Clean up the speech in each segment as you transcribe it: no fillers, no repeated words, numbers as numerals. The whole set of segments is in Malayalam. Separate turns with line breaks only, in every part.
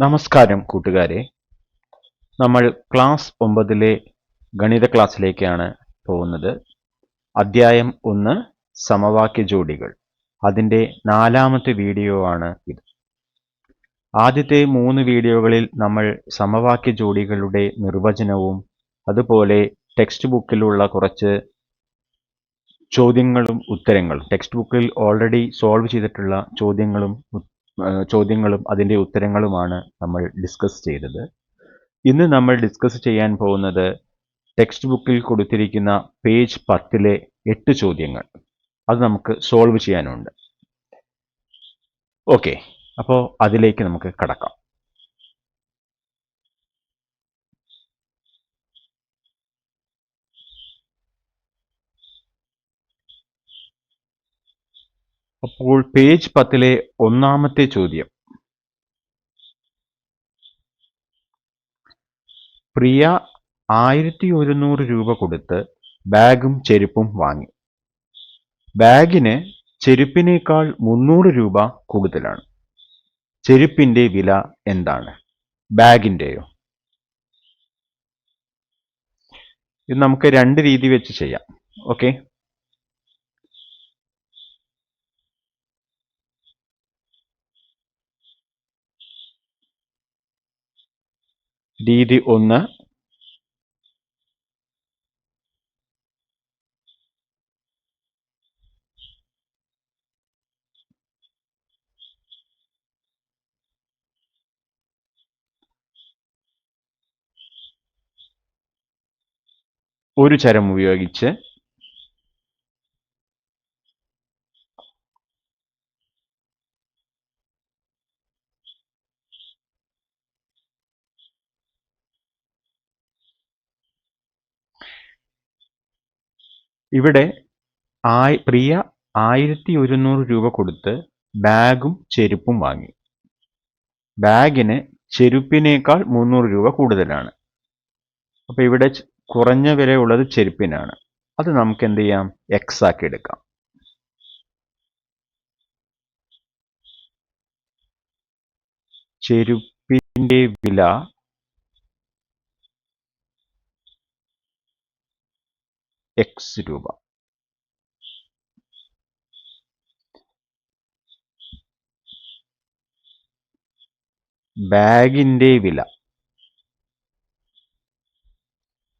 നമസ്കാരം കൂട്ടുകാരെ. നമ്മൾ ക്ലാസ് 9 ഗണിത ക്ലാസ്സിലേക്കാണ് പോകുന്നത്. അധ്യായം 1 സമവാക്യ ജോഡികൾ. അതിൻ്റെ 4ാമത്തെ വീഡിയോ ആണ് ഇത്. ആദ്യത്തെ 3 വീഡിയോകളിൽ നമ്മൾ സമവാക്യ ജോഡികളുടെ നിർവചനവും അതുപോലെ ടെക്സ്റ്റ് ബുക്കിലുള്ള കുറച്ച് ചോദ്യങ്ങളും ഉത്തരങ്ങളും, ടെക്സ്റ്റ് ബുക്കിൽ ഓൾറെഡി സോൾവ് ചെയ്തിട്ടുള്ള ചോദ്യങ്ങളും അതിൻ്റെ ഉത്തരങ്ങളുമാണ് നമ്മൾ ഡിസ്കസ് ചെയ്തത്. ഇന്ന് നമ്മൾ ഡിസ്കസ് ചെയ്യാൻ പോകുന്നത് ടെക്സ്റ്റ് ബുക്കിൽ കൊടുത്തിരിക്കുന്ന പേജ് 10 8 ചോദ്യങ്ങൾ. അത് നമുക്ക് സോൾവ് ചെയ്യാനുണ്ട്. ഓക്കെ, അപ്പോൾ അതിലേക്ക് നമുക്ക് കടക്കാം. അപ്പോൾ പേജ് 10 ഒന്നാമത്തെ ചോദ്യം. പ്രിയ 1100 രൂപ കൊടുത്ത് ബാഗും ചെരുപ്പും വാങ്ങി. ബാഗിന് ചെരുപ്പിനേക്കാൾ 300 രൂപ കൂടുതലാണ്. ചെരുപ്പിന്റെ വില എന്താണ്? ബാഗിന്റെയോ? ഇത് നമുക്ക് 2 രീതി വെച്ച് ചെയ്യാം. ഓക്കെ, രീതി 1, ഒരു ചരം ഉപയോഗിച്ച് ഇവിടെ പ്രിയ 1100 രൂപ കൊടുത്ത് ബാഗും ചെരുപ്പും വാങ്ങി. ബാഗിന് ചെരുപ്പിനേക്കാൾ 300 രൂപ കൂടുതലാണ്. അപ്പൊ ഇവിടെ കുറഞ്ഞ വിലയുള്ളത് ചെരുപ്പിനാണ്. അത് നമുക്ക് എന്ത് ചെയ്യാം? എക്സ് ആക്കി എടുക്കാം. ചെരുപ്പിന്റെ വില എക്സ് രൂപ. ബാഗിന്റെ വില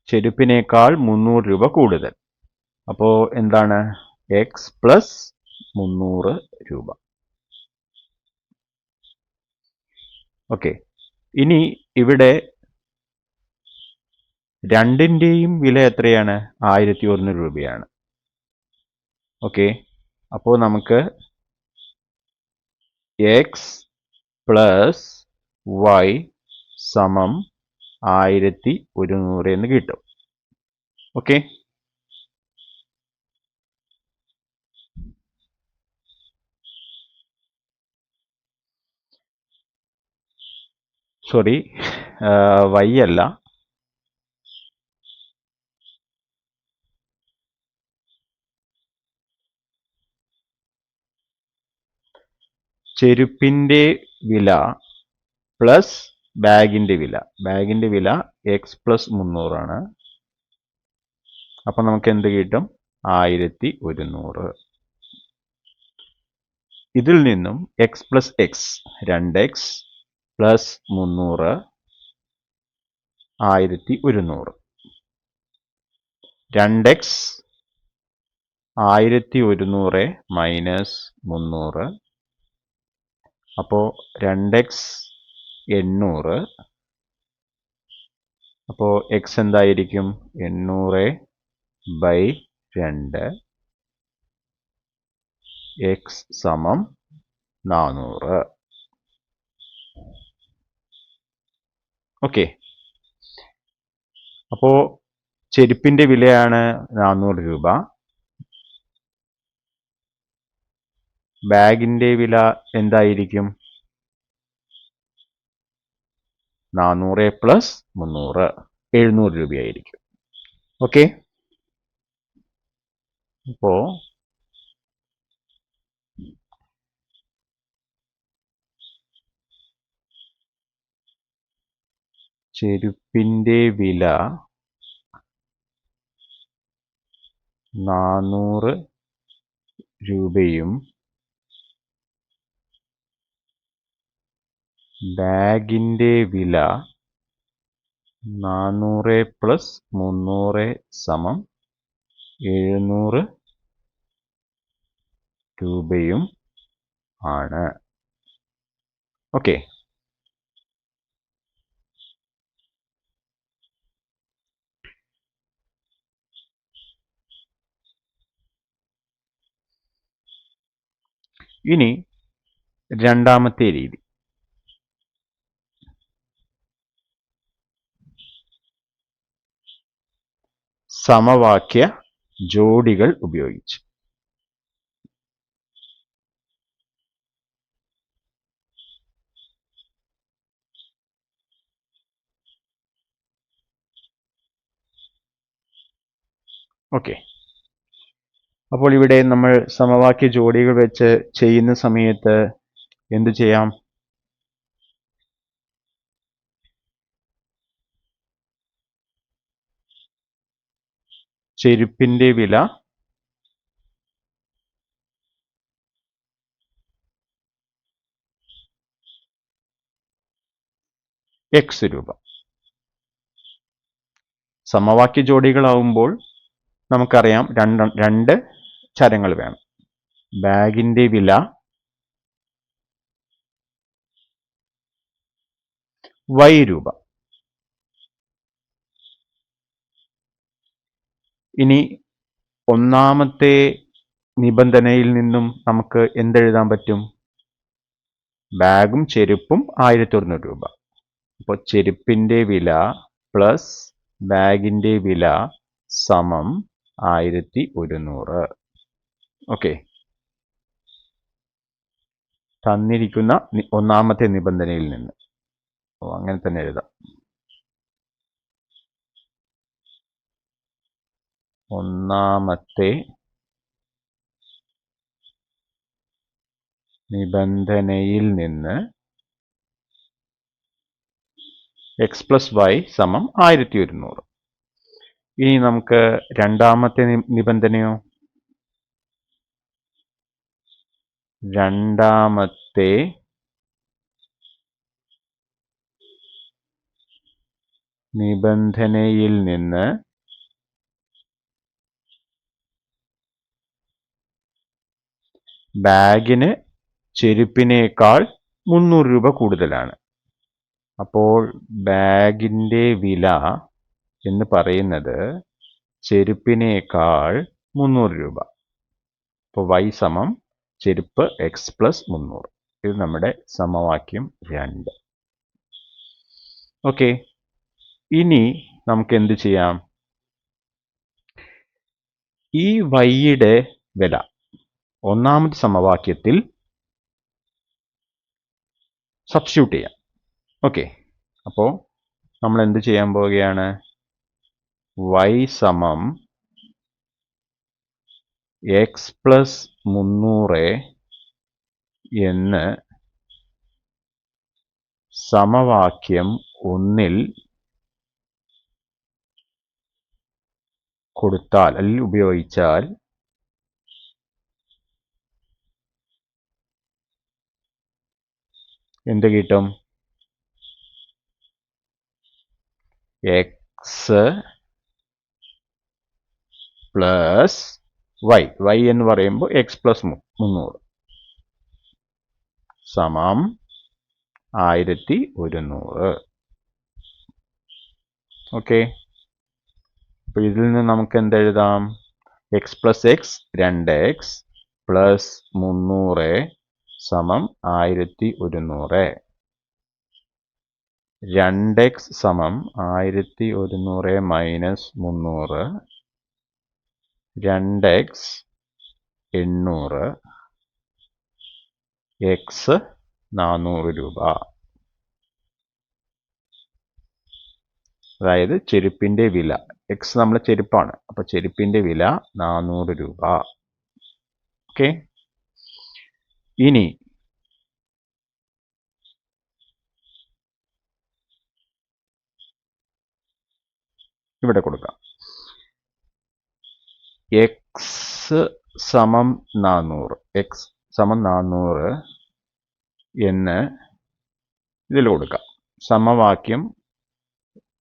ചെരുപ്പിനേക്കാൾ 300 രൂപ കൂടുതൽ. അപ്പോ എന്താണ്? എക്സ് പ്ലസ് 300 രൂപ. ഓക്കെ, ഇനി ഇവിടെ രണ്ടിൻ്റെയും വില എത്രയാണ്? 1100 രൂപയാണ്. ഓക്കെ, അപ്പോൾ നമുക്ക് എക്സ് പ്ലസ് വൈ സമം 1100 എന്ന് കിട്ടും. ഓക്കെ, സോറി, വൈ അല്ല, ചെരുപ്പിന്റെ വില പ്ലസ് ബാഗിന്റെ വില. ബാഗിന്റെ വില എക്സ് പ്ലസ് 300 ആണ്. അപ്പൊ നമുക്ക് എന്ത് കിട്ടും? 1100. ഇതിൽ നിന്നും X plus X 2x plus 300 1100. 2x 1100 minus 300. അപ്പോ 2x 800. അപ്പോ എക്സ് എന്തായിരിക്കും? 800/2. എക്സ് സമം 400. ഓക്കെ, അപ്പോ ചെരുപ്പിന്റെ വിലയാണ് 400 രൂപ. ബാഗിന്റെ വില എന്തായിരിക്കും? 400 പ്ലസ് 300 700 രൂപയായിരിക്കും. ഓക്കെ, അപ്പോ ചെരുപ്പിൻ്റെ വില 400 രൂപയും ബാഗിൻ്റെ വില 400 പ്ലസ് 300 സമം 700 രൂപയും ആണ്. ഓക്കെ. ഇനി രണ്ടാമത്തെ രീതി. സമവാക്യ ജോഡികൾ ഉപയോഗിച്ച്. ഓക്കെ. അപ്പോൾ ഇവിടെ നമ്മൾ സമവാക്യ ജോഡികൾ വെച്ച് ചെയ്യുന്ന സമയത്ത് എന്തു ചെയ്യാം? ചെരുപ്പിൻ്റെ വില X രൂപ. സമവാക്യ ജോഡികളാവുമ്പോൾ നമുക്കറിയാം രണ്ട് ചരങ്ങൾ വേണം. ബാഗിൻ്റെ വില Y രൂപ. ഇനി ഒന്നാമത്തെ നിബന്ധനയിൽ നിന്നും നമുക്ക് എന്തെഴുതാൻ പറ്റും? ബാഗും ചെരുപ്പും 1100 രൂപ. അപ്പോൾ ചെരുപ്പിൻ്റെ വില പ്ലസ് ബാഗിൻ്റെ വില സമം 1100. ഓക്കെ. തന്നിരിക്കുന്ന ഒന്നാമത്തെ നിബന്ധനയിൽ നിന്ന് അങ്ങനെ തന്നെ എഴുതാം. ഒന്നാമത്തെ നിബന്ധനയിൽ നിന്ന് x പ്ലസ് y സമം 1100. ഇനി നമുക്ക് രണ്ടാമത്തെ നിബന്ധനയോ? രണ്ടാമത്തെ നിബന്ധനയിൽ നിന്ന് ബാഗിന് ചെരുപ്പിനേക്കാൾ 300 രൂപ കൂടുതലാണ്. അപ്പോൾ ബാഗിൻ്റെ വില എന്ന് പറയുന്നത് ചെരുപ്പിനേക്കാൾ 300 രൂപ. അപ്പോൾ y സമം ചെരുപ്പ് x പ്ലസ് 300. ഇത് നമ്മുടെ സമവാക്യം 2. ഓക്കെ. ഇനി നമുക്ക് എന്ത് ചെയ്യാം? ഈ y-യുടെ വില ഒന്നാമത്തെ സമവാക്യത്തിൽ സബ്സ്റ്റിറ്റ്യൂട്ട് ചെയ്യാം. ഓക്കെ. അപ്പോൾ നമ്മൾ എന്ത് ചെയ്യാൻ പോവുകയാണ്? y സമം x പ്ലസ് 300 എന്ന് സമവാക്യം 1-ൽ കൊടുത്താൽ അല്ലെങ്കിൽ ഉപയോഗിച്ചാൽ എന്ത് കിട്ടും? x പ്ലസ് y എന്ന് പറയുമ്പോൾ x പ്ലസ് 300 സമം 1100. ഓക്കെ. അപ്പോൾ ഇതിൽ നിന്ന് നമുക്ക് എന്തെഴുതാം? x plus x 2x plus 300 സമം 1100. 2x സമം 1100 മൈനസ് 300. 2x 800. x 400 രൂപ. അതായത് ചെരുപ്പിൻ്റെ വില x നമ്മുടെ ചെരുപ്പാണ്. അപ്പോൾ ചെരുപ്പിൻ്റെ വില 400 രൂപ. ഓക്കെ. ഇനി ഇവിടെ കൊടുക്കാം. എക്സ് സമം 400 എക്സ് സമം 400 എന്ന് ഇതിൽ കൊടുക്കാം. സമവാക്യം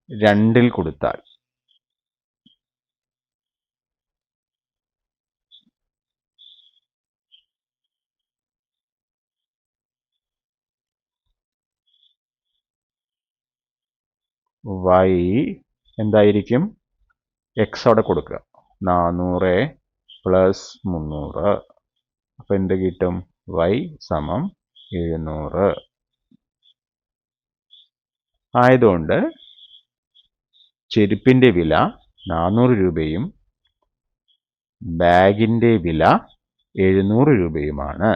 2 കൊടുത്താൽ y എന്തായിരിക്കും? എക്സ് അവിടെ കൊടുക്കുക. 400 പ്ലസ് 300. അപ്പോൾ എന്ത് കിട്ടും? y സമം 700. ആയതുകൊണ്ട് ചെരുപ്പിൻ്റെ വില 400 രൂപയും ബാഗിൻ്റെ വില 700 രൂപയുമാണ്.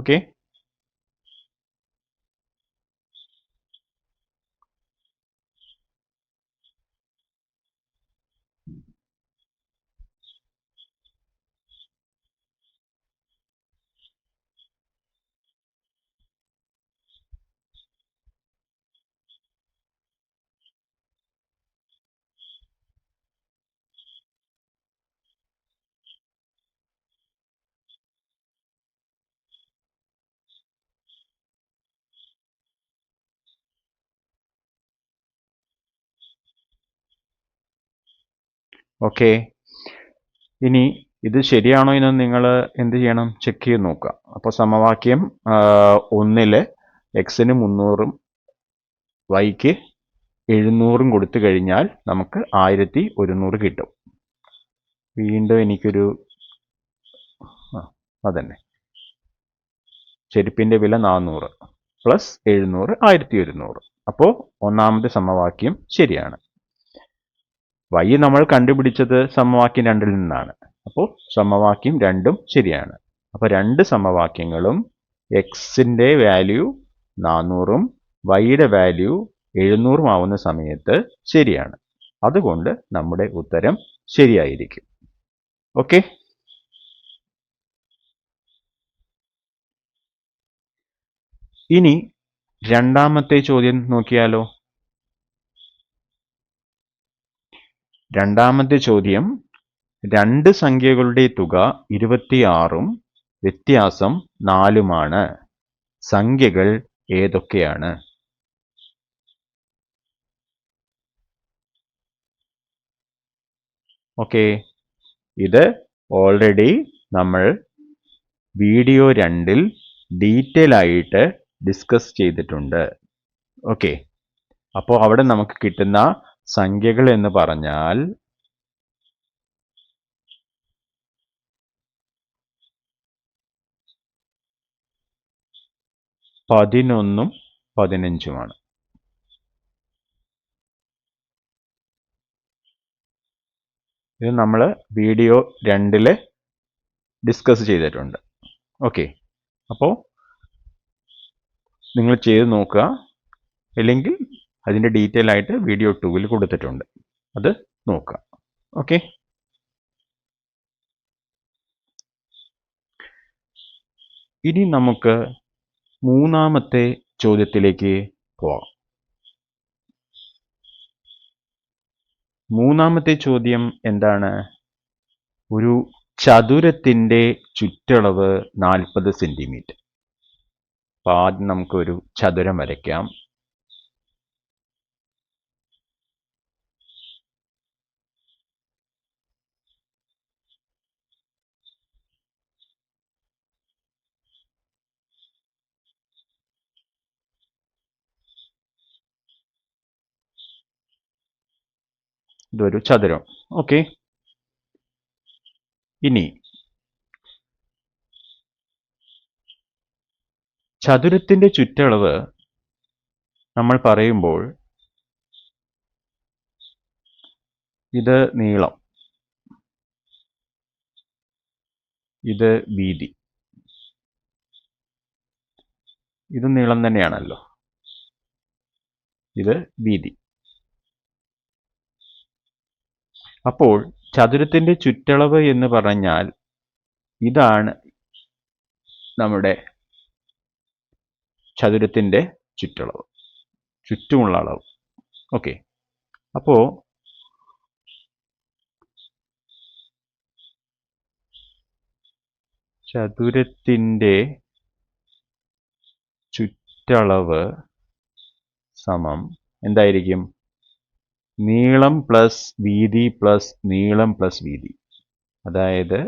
ഓക്കെ. ഓക്കെ. ഇനി ഇത് ശരിയാണോ എന്ന് നിങ്ങൾ എന്ത് ചെയ്യണം? ചെക്ക് ചെയ്ത് നോക്കുക. അപ്പോൾ സമവാക്യം 1 എക്സിന് 300ഉം വൈക്ക് 700ഉം കൊടുത്തു കഴിഞ്ഞാൽ നമുക്ക് 1100 കിട്ടും. വീണ്ടും എനിക്കൊരു അതന്നെ, ചെരുപ്പിൻ്റെ വില 400 പ്ലസ് 700 1100. അപ്പോൾ ഒന്നാമത്തെ സമവാക്യം ശരിയാണ്. y നമ്മൾ കണ്ടുപിടിച്ചത് സമവാക്യം 2 നിന്നാണ്. അപ്പോൾ സമവാക്യം 2ഉം ശരിയാണ്. അപ്പോൾ 2 സമവാക്യങ്ങളും എക്സിൻ്റെ വാല്യൂ 400ഉം വൈയുടെ വാല്യൂ 700ഉം ആവുന്ന സമയത്ത് ശരിയാണ്. അതുകൊണ്ട് നമ്മുടെ ഉത്തരം ശരിയായിരിക്കും. ഓക്കെ. ഇനി രണ്ടാമത്തെ ചോദ്യം നോക്കിയാലോ. രണ്ടാമത്തെ ചോദ്യം, 2 സംഖ്യകളുടെ തുക 26ഉം വ്യത്യാസം 4ഉമാണ്. സംഖ്യകൾ ഏതൊക്കെയാണ്? ഓക്കെ. ഇത് ഓൾറെഡി നമ്മൾ വീഡിയോ 2ൽ ഡീറ്റെയിൽ ആയിട്ട് ഡിസ്കസ് ചെയ്തിട്ടുണ്ട്. ഓക്കെ. അപ്പോൾ അവിടെ നമുക്ക് കിട്ടുന്ന സംഖ്യകൾ എന്ന് പറഞ്ഞാൽ 11ഉം 15ഉമാണ്. ഇത് നമ്മൾ വീഡിയോ 2ൽ ഡിസ്കസ് ചെയ്തിട്ടുണ്ട്. ഓക്കെ. അപ്പോൾ നിങ്ങൾ ചെയ്ത് നോക്കുക. അല്ലെങ്കിൽ അതിൻ്റെ ഡീറ്റെയിൽ ആയിട്ട് വീഡിയോ 2ൽ കൊടുത്തിട്ടുണ്ട്. അത് നോക്കുക. ഓക്കെ. ഇനി നമുക്ക് മൂന്നാമത്തെ ചോദ്യത്തിലേക്ക് പോവാം. മൂന്നാമത്തെ ചോദ്യം എന്താണ്? ഒരു ചതുരത്തിൻ്റെ ചുറ്റളവ് 40 സെൻറ്റിമീറ്റർ. അപ്പോൾ ആദ്യം നമുക്കൊരു ചതുരം വരയ്ക്കാം. ഇതൊരു ചതുരം. ഓക്കെ. ഇനി ചതുരത്തിൻ്റെ ചുറ്റളവ് നമ്മൾ പറയുമ്പോൾ ഇത് നീളം, ഇത് വീതി, ഇത് നീളം തന്നെയാണല്ലോ, ഇത് വീതി. അപ്പോൾ ചതുരത്തിൻ്റെ ചുറ്റളവ് എന്ന് പറഞ്ഞാൽ ഇതാണ് നമ്മുടെ ചതുരത്തിൻ്റെ ചുറ്റളവ്, ചുറ്റുമുള്ള അളവ്. ഓക്കെ. അപ്പോൾ ചതുരത്തിൻ്റെ ചുറ്റളവ് സമം എന്തായിരിക്കും? നീളം പ്ലസ് വീതി പ്ലസ് നീളം പ്ലസ് വീതി. അതായത്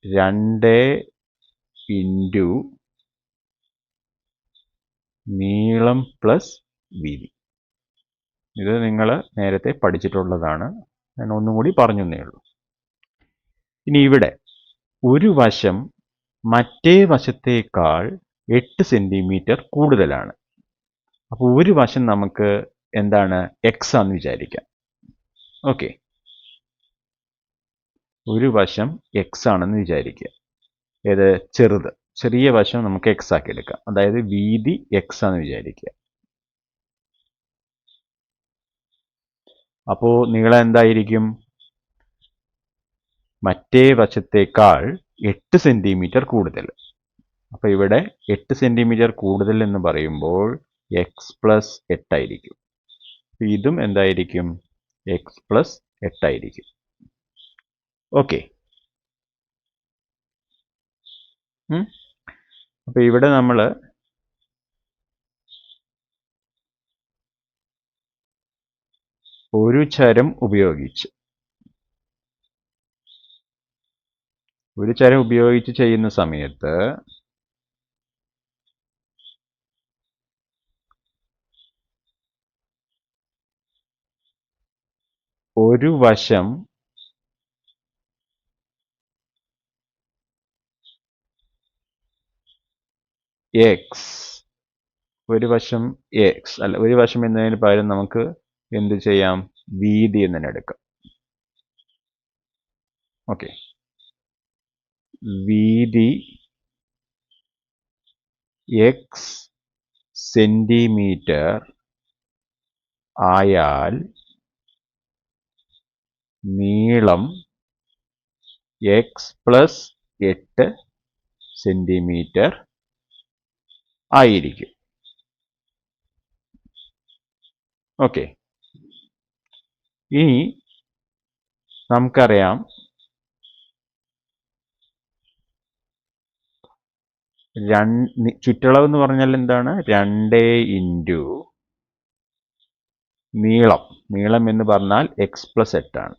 2 ഇൻറ്റു നീളം പ്ലസ് വീതി. ഇത് നിങ്ങൾ നേരത്തെ പഠിച്ചിട്ടുള്ളതാണ്, ഞാൻ ഒന്നും കൂടി പറഞ്ഞേ ഉള്ളൂ. ഇനി ഇവിടെ ഒരു വശം മറ്റേ വശത്തേക്കാൾ 8 സെൻറ്റിമീറ്റർ കൂടുതലാണ്. അപ്പോൾ ഒരു വശം നമുക്ക് എന്താണ്? എക്സ് ആണെന്ന് വിചാരിക്കാം. ഓക്കെ, ഒരു വശം എക്സ് ആണെന്ന് വിചാരിക്കുക. ഏത്? ചെറിയ വശം നമുക്ക് എക്സ് ആക്കി എടുക്കാം. അതായത് വീതി എക്സ് ആണെന്ന് വിചാരിക്കുക. അപ്പോൾ നീളം എന്തായിരിക്കും? മറ്റേ വശത്തേക്കാൾ 8 സെൻറ്റിമീറ്റർ കൂടുതൽ. അപ്പോൾ ഇവിടെ 8 സെൻറ്റിമീറ്റർ കൂടുതൽ എന്ന് പറയുമ്പോൾ എക്സ് പ്ലസ് 8 ആയിരിക്കും. ഇതും എന്തായിരിക്കും? എക്സ് പ്ലസ് 8 ആയിരിക്കും. ഓക്കെ, അപ്പോൾ ഇവിടെ നമ്മൾ ഒരു ചരം ഉപയോഗിച്ച് ചെയ്യുന്ന സമയത്ത് ഒരു വശം എക്സ്, ഒരു വശം എന്നതിന് പകരം നമുക്ക് എന്ത് ചെയ്യാം? വീതി എന്ന് തന്നെ എടുക്കാം. ഓക്കെ, വീതി എക്സ് സെൻറ്റിമീറ്റർ ആയാൽ നീളം എക്സ് പ്ലസ് 8 സെൻറ്റിമീറ്റർ ആയിരിക്കും. ഓക്കെ, ഇനി നമുക്കറിയാം ചുറ്റളവ് എന്ന് പറഞ്ഞാൽ എന്താണ്? 2 ഇൻറ്റു നീളം എന്ന് പറഞ്ഞാൽ എക്സ് പ്ലസ് 8 ആണ്.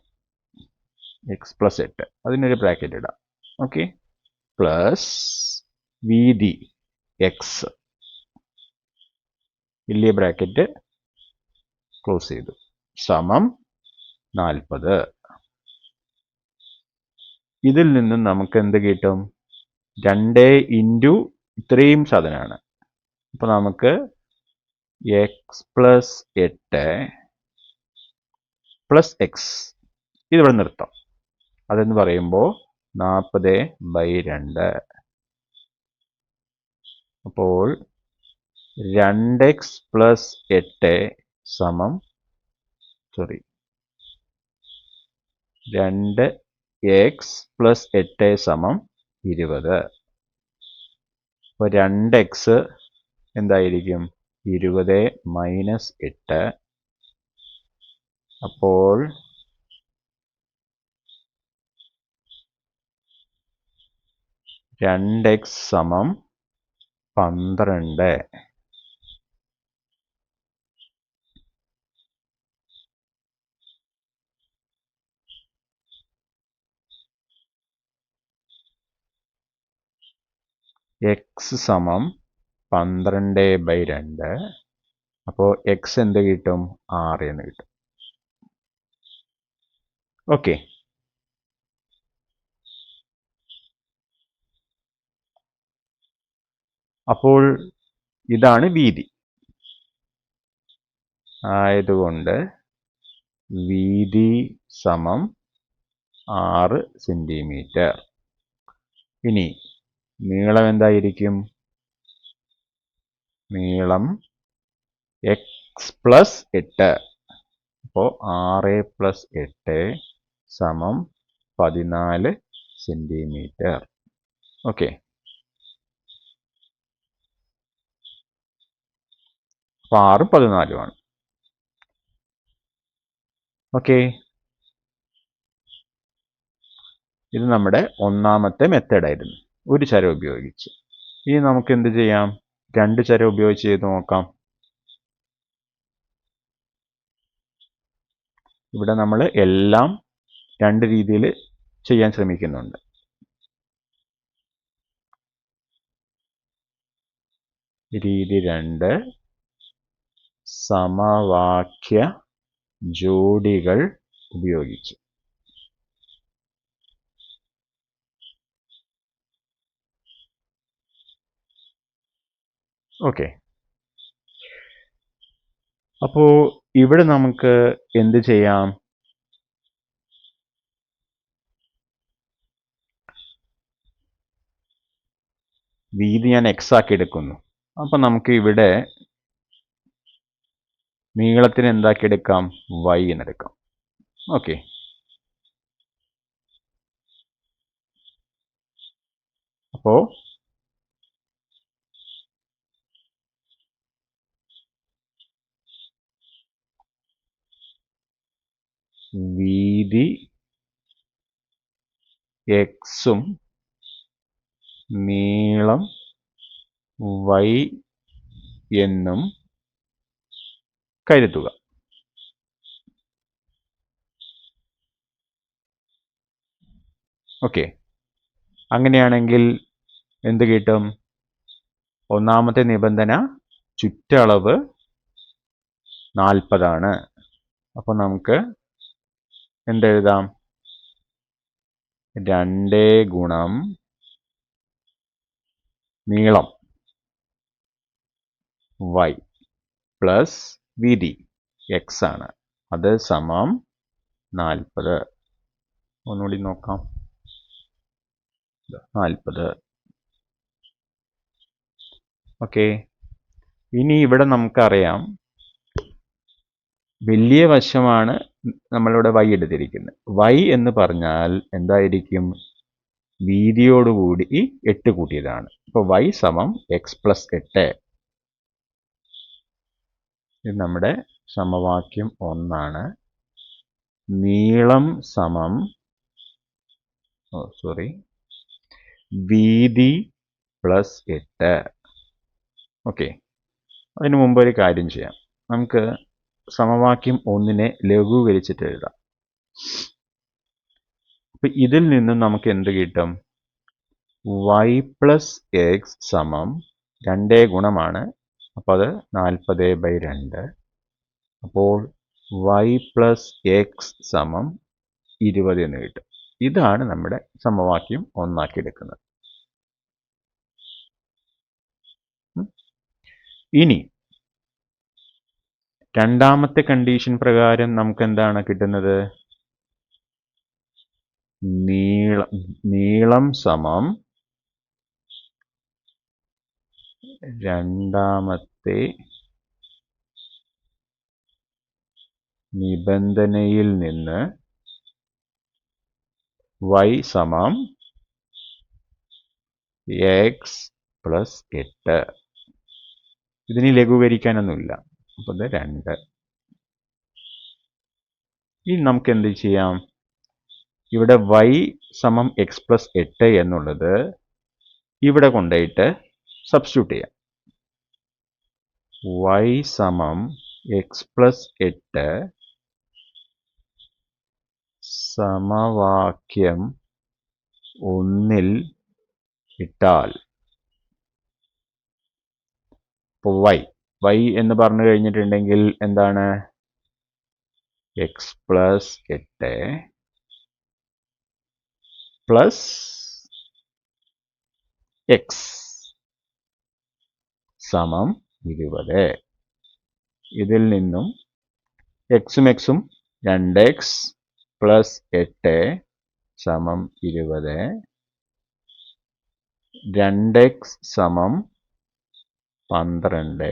എക്സ് പ്ലസ് 8, അതിനൊരു ബ്രാക്കറ്റ് ഇടാം. ഓക്കെ, പ്ലസ് വീതി എക്സ്, വലിയ ബ്രാക്കറ്റ് ക്ലോസ് ചെയ്തു, സമം 40. ഇതിൽ നിന്നും നമുക്ക് എന്ത് കിട്ടും? 2 ഇൻറ്റു ഇത്രയും സാധനമാണ്. അപ്പോൾ നമുക്ക് എക്സ് പ്ലസ് 8 പ്ലസ് എക്സ് ഇതിവിടെ നിർത്താം. അതെന്ന് പറയുമ്പോൾ 40/2. അപ്പോൾ 2x പ്ലസ് 8 സമം 2x പ്ലസ് 8 സമം 20. അപ്പോൾ 2x എന്തായിരിക്കും? 20 മൈനസ് 8. അപ്പോൾ എക്സ് സമം 12. എക്സ് സമം 12/2. അപ്പോൾ എക്സ് എന്ത് കിട്ടും? 6 എന്ന് കിട്ടും. ഓക്കെ, അപ്പോൾ ഇതാണ് വീതി. ആയതുകൊണ്ട് വീതി സമം 6 സെൻറ്റിമീറ്റർ. ഇനി നീളം എന്തായിരിക്കും? നീളം എക്സ് പ്ലസ് 8. അപ്പോൾ 6 പ്ലസ് 8 സമം 14 സെൻറ്റിമീറ്റർ. ഓക്കെ, അപ്പോൾ 6 14 ആണ്. ഓക്കെ, ഇത് നമ്മുടെ ഒന്നാമത്തെ മെത്തേഡായിരുന്നു, ഒരു ചരം ഉപയോഗിച്ച്. ഇനി നമുക്ക് എന്ത് ചെയ്യാം? രണ്ട് ചരം ഉപയോഗിച്ച് ചെയ്ത് നോക്കാം. ഇവിടെ നമ്മൾ എല്ലാം രണ്ട് രീതിയിൽ ചെയ്യാൻ ശ്രമിക്കുന്നുണ്ട്. രീതി 2, സമവാക്യ ജോഡികൾ ഉപയോഗിച്ച്. ഓക്കെ, അപ്പോൾ ഇവിടെ നമുക്ക് എന്ത് ചെയ്യാം? വീതി ഞാൻ x ആക്കി എടുക്കുന്നു. അപ്പം നമുക്ക് ഇവിടെ നീളത്തിന് എന്താക്കി എടുക്കാം? y എന്നെടുക്കാം. ഓക്കെ, അപ്പോൾ വീതി x-ഉം നീളം y എന്നും കരുതുക. ഓക്കെ, അങ്ങനെയാണെങ്കിൽ എന്ത് കിട്ടും? ഒന്നാമത്തെ നിബന്ധന ചുറ്റളവ് 40 ആണ്. അപ്പോൾ നമുക്ക് എന്തെഴുതാം? 2 ഗുണം നീളം y പ്ലസ് വീതി x ആണ്, അത് സമം 40. ഒന്നുകൂടി നോക്കാം. 40. ഓക്കെ, ഇനി ഇവിടെ നമുക്കറിയാം വലിയ വശമാണ് നമ്മളിവിടെ y എടുത്തിരിക്കുന്നത്. y എന്ന് പറഞ്ഞാൽ എന്തായിരിക്കും? വീതിയോടുകൂടി 8 കൂട്ടിയതാണ്. അപ്പോൾ y സമം x പ്ലസ് 8. ഇത് നമ്മുടെ സമവാക്യം 1 നീളം സമം വീതി പ്ലസ് 8. ഓക്കെ, അതിനു മുമ്പ് ഒരു കാര്യം ചെയ്യാം. നമുക്ക് സമവാക്യം 1 ലഘൂകരിച്ചിട്ട് എഴുതാം. അപ്പം ഇതിൽ നിന്നും നമുക്ക് എന്ത് കിട്ടും? y പ്ലസ് എക്സ് സമം 2 ഗുണമാണ്, അപ്പോൾ അത് 40/2. അപ്പോൾ y പ്ലസ് എക്സ് സമം 20 എന്ന് കിട്ടും. ഇതാണ് നമ്മുടെ സമവാക്യം 1 ആക്കി എടുക്കുന്നത്. ഇനി രണ്ടാമത്തെ കണ്ടീഷൻ പ്രകാരം നമുക്ക് എന്താണ് കിട്ടുന്നത്? നീളം സമം രണ്ടാമത്തെ നിബന്ധനയിൽ നിന്ന് y സമം x പ്ലസ് 8. ഇതിന് ലഘൂകരിക്കാനൊന്നുമില്ല. അപ്പോൾ ഇത് 2. ഇനി നമുക്ക് എന്ത് ചെയ്യാം? ഇവിടെ y സമം x പ്ലസ് 8 എന്നുള്ളത് ഇവിടെ കൊണ്ടുപോയിട്ട് സബ്സ്റ്റിറ്റ്യൂട്ട് ചെയ്യാം. y സമം x പ്ലസ് 8 സമവാക്യം 1 ഇട്ടാൽ ഇപ്പോൾ y എന്ന് പറഞ്ഞു കഴിഞ്ഞിട്ടുണ്ടെങ്കിൽ എന്താണ്? x പ്ലസ് 8 പ്ലസ് x സമം 20. ഇതിൽ നിന്നും എക്സും എക്സും 2x പ്ലസ് 8 സമം 20. 2x സമം 12.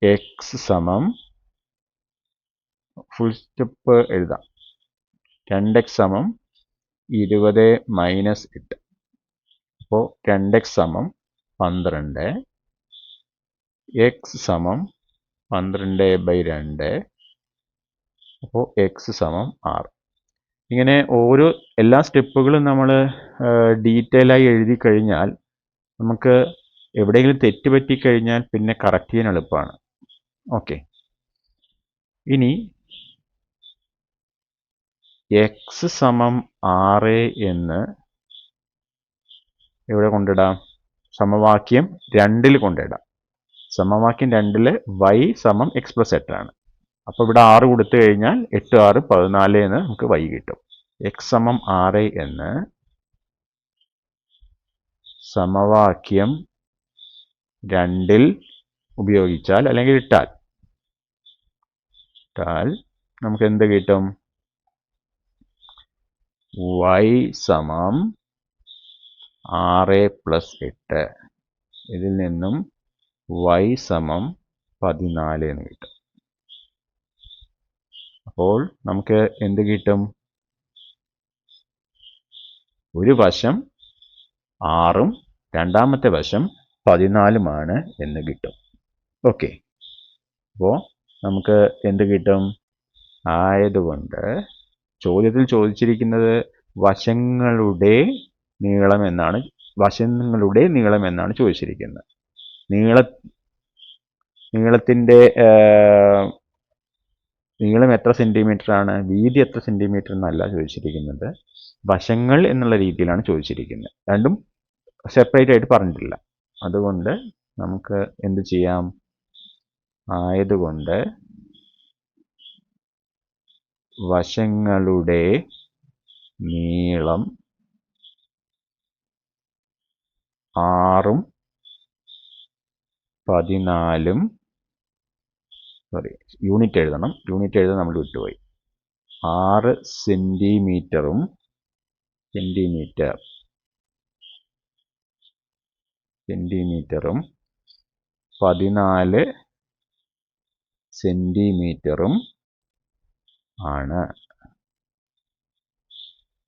x സമം ഫുൾ സ്റ്റെപ്പ് എഴുതാം. 2x സമം 20 മൈനസ് 8. അപ്പോൾ 2x സമം 12. x സമം 12/2. അപ്പോൾ എക്സ് സമം 6. ഇങ്ങനെ ഓരോ എല്ലാ സ്റ്റെപ്പുകളും നമ്മൾ ഡീറ്റെയിലായി എഴുതി കഴിഞ്ഞാൽ നമുക്ക് എവിടെയെങ്കിലും തെറ്റ് പറ്റിക്കഴിഞ്ഞാൽ പിന്നെ കറക്റ്റ് ചെയ്യാൻ എളുപ്പമാണ്. ഓക്കെ, ഇനി എക്സ് സമം 6 എന്ന് എവിടെ കൊണ്ടിടാം? സമവാക്യം 2 കൊണ്ടിടാം. സമവാക്യം 2 y സമം എക്സ് പ്ലസ് 8 ആണ്. അപ്പോൾ ഇവിടെ 6 കൊടുത്തു കഴിഞ്ഞാൽ 8 6 14 എന്ന് നമുക്ക് y കിട്ടും. എക്സ് സമം 6 എന്ന് സമവാക്യം 2 ഉപയോഗിച്ചാൽ അല്ലെങ്കിൽ ഇട്ടാൽ നമുക്ക് എന്ത് കിട്ടും? y സമം 6 പ്ലസ് 8. ഇതിൽ നിന്നും y സമം 14 എന്ന് കിട്ടും. അപ്പോൾ നമുക്ക് എന്ത് കിട്ടും? ഒരു വശം 6ഉം രണ്ടാമത്തെ വശം 14ഉമാണ് എന്ന് കിട്ടും. ഓക്കെ, അപ്പോൾ നമുക്ക് എന്ത് കിട്ടും? ആയതുകൊണ്ട് ചോദ്യത്തിൽ ചോദിച്ചിരിക്കുന്നത് വശങ്ങളുടെ നീളം എന്നാണ് ചോദിച്ചിരിക്കുന്നത്. നീളത്തിൻ്റെ നീളം എത്ര സെൻറ്റിമീറ്റർ ആണ്, വീതി എത്ര സെൻറ്റിമീറ്റർ എന്നല്ല ചോദിച്ചിരിക്കുന്നത്, വശങ്ങൾ എന്നുള്ള രീതിയിലാണ് ചോദിച്ചിരിക്കുന്നത്. രണ്ടും സെപ്പറേറ്റ് ആയിട്ട് പറഞ്ഞിട്ടില്ല. അതുകൊണ്ട് നമുക്ക് എന്ത് ചെയ്യാം? ആയതുകൊണ്ട് വശങ്ങളുടെ നീളം 6ഉം 14ഉം, യൂണിറ്റ് എഴുതാൻ നമ്മൾ വിട്ടുപോയി. 6 സെൻറ്റിമീറ്ററും 14 സെൻറ്റിമീറ്ററും ആണ്.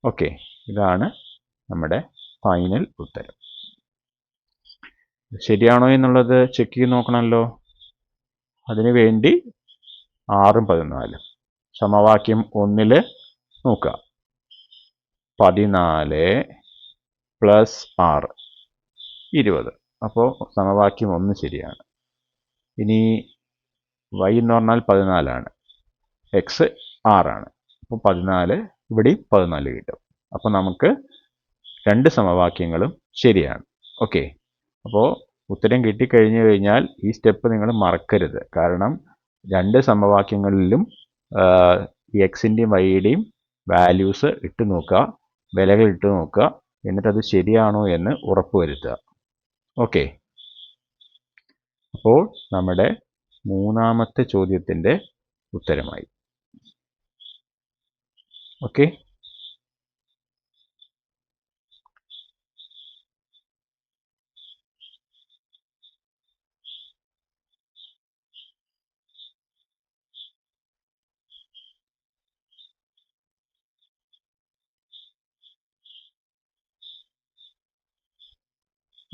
ഓക്കെ, ഇതാണ് നമ്മുടെ ഫൈനൽ ഉത്തരം. ശരിയാണോ എന്നുള്ളത് ചെക്ക് ചെയ്ത് നോക്കണമല്ലോ. അതിനു വേണ്ടി 6ഉം 14ഉം സമവാക്യം 1 നോക്കുക. 14 പ്ലസ് 6 20. അപ്പോൾ സമവാക്യം 1 ശരിയാണ്. ഇനി y എന്ന് പറഞ്ഞാൽ 14 ആണ്, എക്സ് 6 ആണ്. അപ്പോൾ 14 ഇവിടെയും 14 കിട്ടും. അപ്പോൾ നമുക്ക് രണ്ട് സമവാക്യങ്ങളും ശരിയാണ്. ഓക്കെ, അപ്പോൾ ഉത്തരം കിട്ടിക്കഴിഞ്ഞു കഴിഞ്ഞാൽ ഈ സ്റ്റെപ്പ് നിങ്ങൾ മറക്കരുത്. കാരണം രണ്ട് സമവാക്യങ്ങളിലും എക്സിൻ്റെയും വൈയുടെയും വാല്യൂസ് ഇട്ട് നോക്കുക, വിലകൾ ഇട്ട് നോക്കുക, എന്നിട്ടത് ശരിയാണോ എന്ന് ഉറപ്പുവരുത്തുക. ഓക്കെ, അപ്പോൾ നമ്മുടെ മൂന്നാമത്തെ ചോദ്യത്തിൻ്റെ ഉത്തരമായി. ഓക്കെ,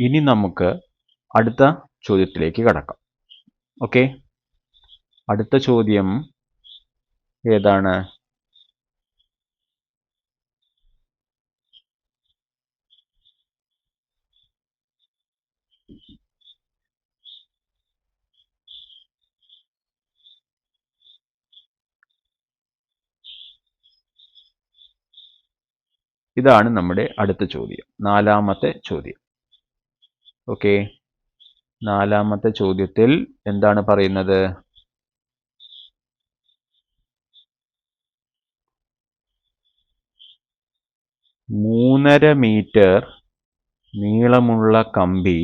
ഇനി നമുക്ക് അടുത്ത ചോദ്യത്തിലേക്ക് കടക്കാം. ഓക്കെ, അടുത്ത ചോദ്യം ഏതാണ്? ഇതാണ് നമ്മുടെ അടുത്ത ചോദ്യം, നാലാമത്തെ ചോദ്യം. ഓക്കെ, നാലാമത്തെ ചോദ്യത്തിൽ എന്താണ് പറയുന്നത്? 3.5 മീറ്റർ നീളമുള്ള കമ്പി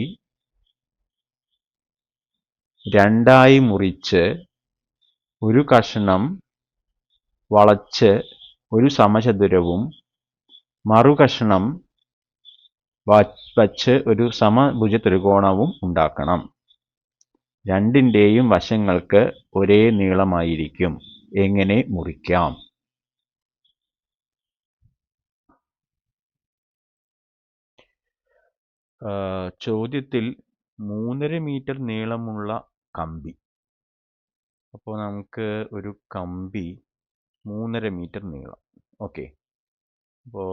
രണ്ടായി മുറിച്ച് ഒരു കഷണം വളച്ച് ഒരു സമചതുരവും മറുകഷണം വച്ച് ഒരു സമഭുജ ത്രികോണവും ഉണ്ടാക്കണം. രണ്ടിൻ്റെയും വശങ്ങൾക്ക് ഒരേ നീളമായിരിക്കും. എങ്ങനെ മുറിക്കാം? ചോദ്യത്തിൽ 3.5 മീറ്റർ നീളമുള്ള കമ്പി. അപ്പോൾ നമുക്ക് ഒരു കമ്പി 3.5 മീറ്റർ നീളം. ഓക്കെ, അപ്പോൾ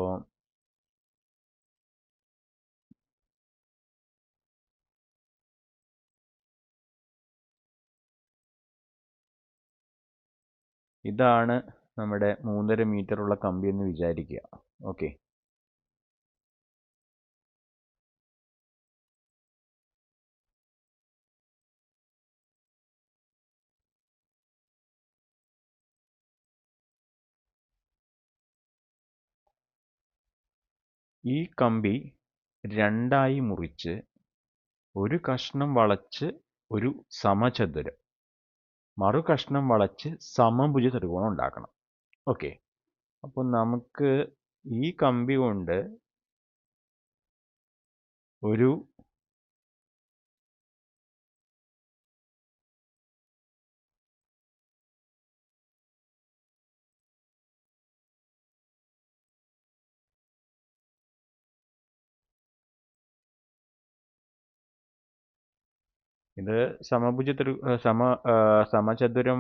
ഇതാണ് നമ്മുടെ 3.5 മീറ്റർ ഉള്ള കമ്പി എന്ന് വിചാരിക്കുക. ഓക്കെ, ഈ കമ്പി രണ്ടായി മുറിച്ച് ഒരു കഷ്ണം വളച്ച് ഒരു സമചതുരം, മറു കഷ്ണം വളച്ച് സമഭുജ ത്രികോണം ഉണ്ടാക്കണം. ഓക്കെ, അപ്പോൾ നമുക്ക് ഈ കമ്പി കൊണ്ട് ഒരു ഇത് സമചതുരം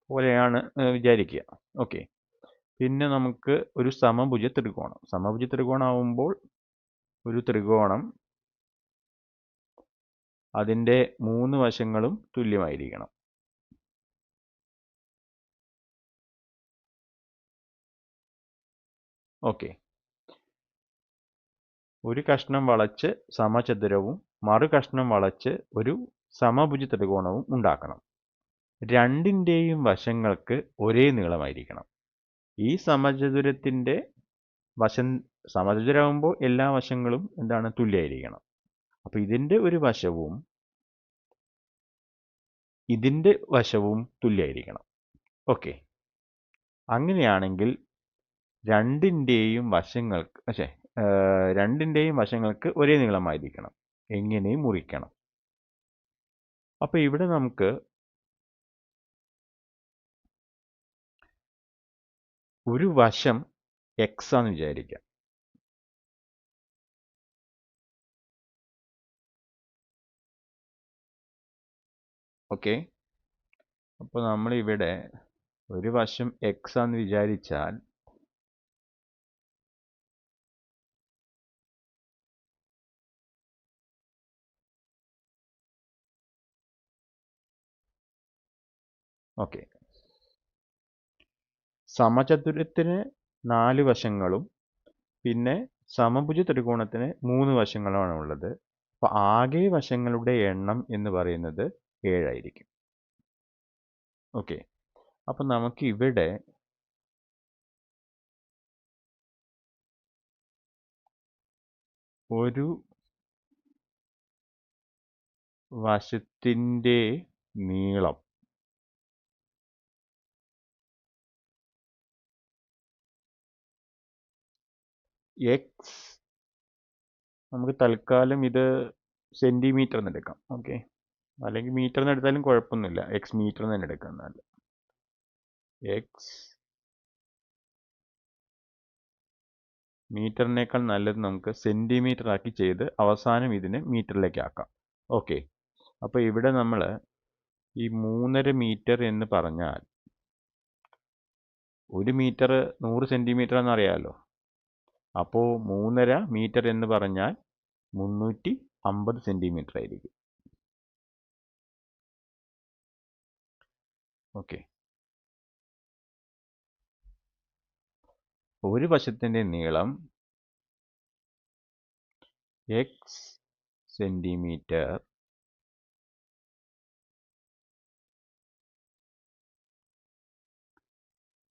പോലെയാണ് വിചാരിക്കുക. ഓക്കെ, പിന്നെ നമുക്ക് ഒരു സമഭുജ ത്രികോണം ആവുമ്പോൾ ഒരു ത്രികോണം അതിൻ്റെ 3 വശങ്ങളും തുല്യമായിരിക്കണം. ഓക്കെ, ഒരു കഷ്ണം വളച്ച് സമചതുരവും മറു കഷ്ണം വളച്ച് ഒരു സമഭുജ ത്രികോണവും ഉണ്ടാക്കണം. രണ്ടിൻ്റെയും വശങ്ങൾക്ക് ഒരേ നീളമായിരിക്കണം. ഈ സമചതുരത്തിൻ്റെ സമചതുരമാകുമ്പോൾ എല്ലാ വശങ്ങളും എന്താണ്, തുല്യമായിരിക്കണം. അപ്പോൾ ഇതിൻ്റെ ഒരു വശവും ഇതിൻ്റെ വശവും തുല്യമായിരിക്കണം. ഓക്കെ, അങ്ങനെയാണെങ്കിൽ രണ്ടിൻ്റെയും വശങ്ങൾക്ക് ഒരേ നീളമായിരിക്കണം. എങ്ങനെ മുറിക്കണം? അപ്പോൾ ഇവിടെ നമുക്ക് ഒരു വശം എക്സ് ആണെന്ന് വിചാരിക്കാം. ഓക്കെ, അപ്പോൾ നമ്മളിവിടെ ഒരു വശം എക്സ് ആണെന്ന് വിചാരിച്ചാൽ ഓക്കെ, സമചതുരത്തിന് 4 വശങ്ങളും പിന്നെ സമഭുജ ത്രികോണത്തിന് 3 വശങ്ങളുമാണ് ഉള്ളത്. അപ്പോൾ ആകെ വശങ്ങളുടെ എണ്ണം എന്ന് പറയുന്നത് 7 ആയിരിക്കും. ഓക്കെ, അപ്പം നമുക്ക് ഇവിടെ ഒരു വശത്തിൻ്റെ നീളം എക്സ്, നമുക്ക് തൽക്കാലം ഇത് സെൻറ്റിമീറ്റർ എന്ന് എടുക്കാം. ഓക്കെ, അല്ലെങ്കിൽ മീറ്റർ എന്ന് എടുത്താലും കുഴപ്പമൊന്നുമില്ല. എക്സ് മീറ്റർ എന്ന് തന്നെ എടുക്കാം. എന്നാൽ എക്സ് മീറ്ററിനേക്കാൾ നല്ലത് നമുക്ക് സെൻറ്റിമീറ്റർ ആക്കി ചെയ്ത് അവസാനം ഇതിനെ മീറ്ററിലേക്ക് ആക്കാം. ഓക്കെ, അപ്പോൾ ഇവിടെ നമ്മൾ ഈ 3.5 മീറ്റർ എന്ന് പറഞ്ഞാൽ 1 മീറ്റർ 100 സെൻറ്റിമീറ്റർ എന്നറിയാമല്ലോ. അപ്പോൾ 3.5 മീറ്റർ എന്ന് പറഞ്ഞാൽ 350 സെൻറ്റിമീറ്റർ ആയിരിക്കും. ഓക്കെ, ഒരു വശത്തിൻ്റെ നീളം എക്സ് സെൻറ്റിമീറ്റർ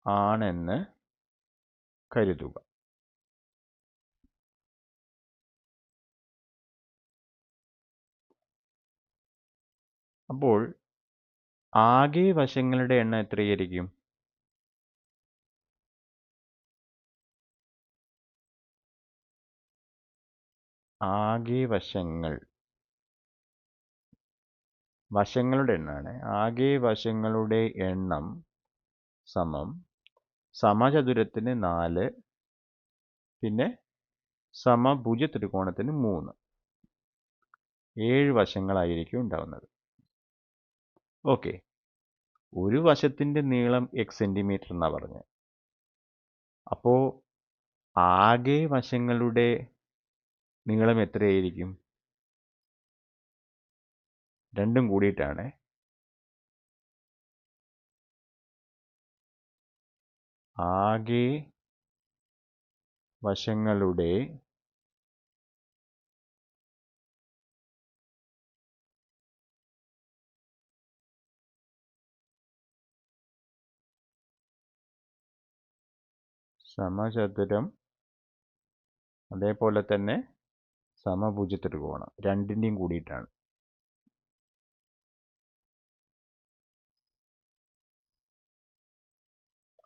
ആണെന്ന് കരുതുക. അപ്പോൾ ആകെ വശങ്ങളുടെ എണ്ണം എത്രയായിരിക്കും? ആകെ വശങ്ങളുടെ എണ്ണമാണ്. ആകെ വശങ്ങളുടെ എണ്ണം സമം സമചതുരത്തിന് 4 പിന്നെ സമഭുജ ത്രികോണത്തിന് 3, 7 വശങ്ങളായിരിക്കും ഉണ്ടാവുന്നത്. ഓക്കെ, ഒരു വശത്തിൻ്റെ നീളം എക്സ് സെൻറ്റിമീറ്റർ എന്നാണ് പറഞ്ഞത്. അപ്പോൾ ആകെ വശങ്ങളുടെ നീളം എത്രയായിരിക്കും? രണ്ടും കൂടിയിട്ടാണ്. ആകെ വശങ്ങളുടെ സമചതുരം അതേപോലെ തന്നെ സമഭുജ ത്രികോണം രണ്ടിൻ്റെയും കൂടിയിട്ടാണ്.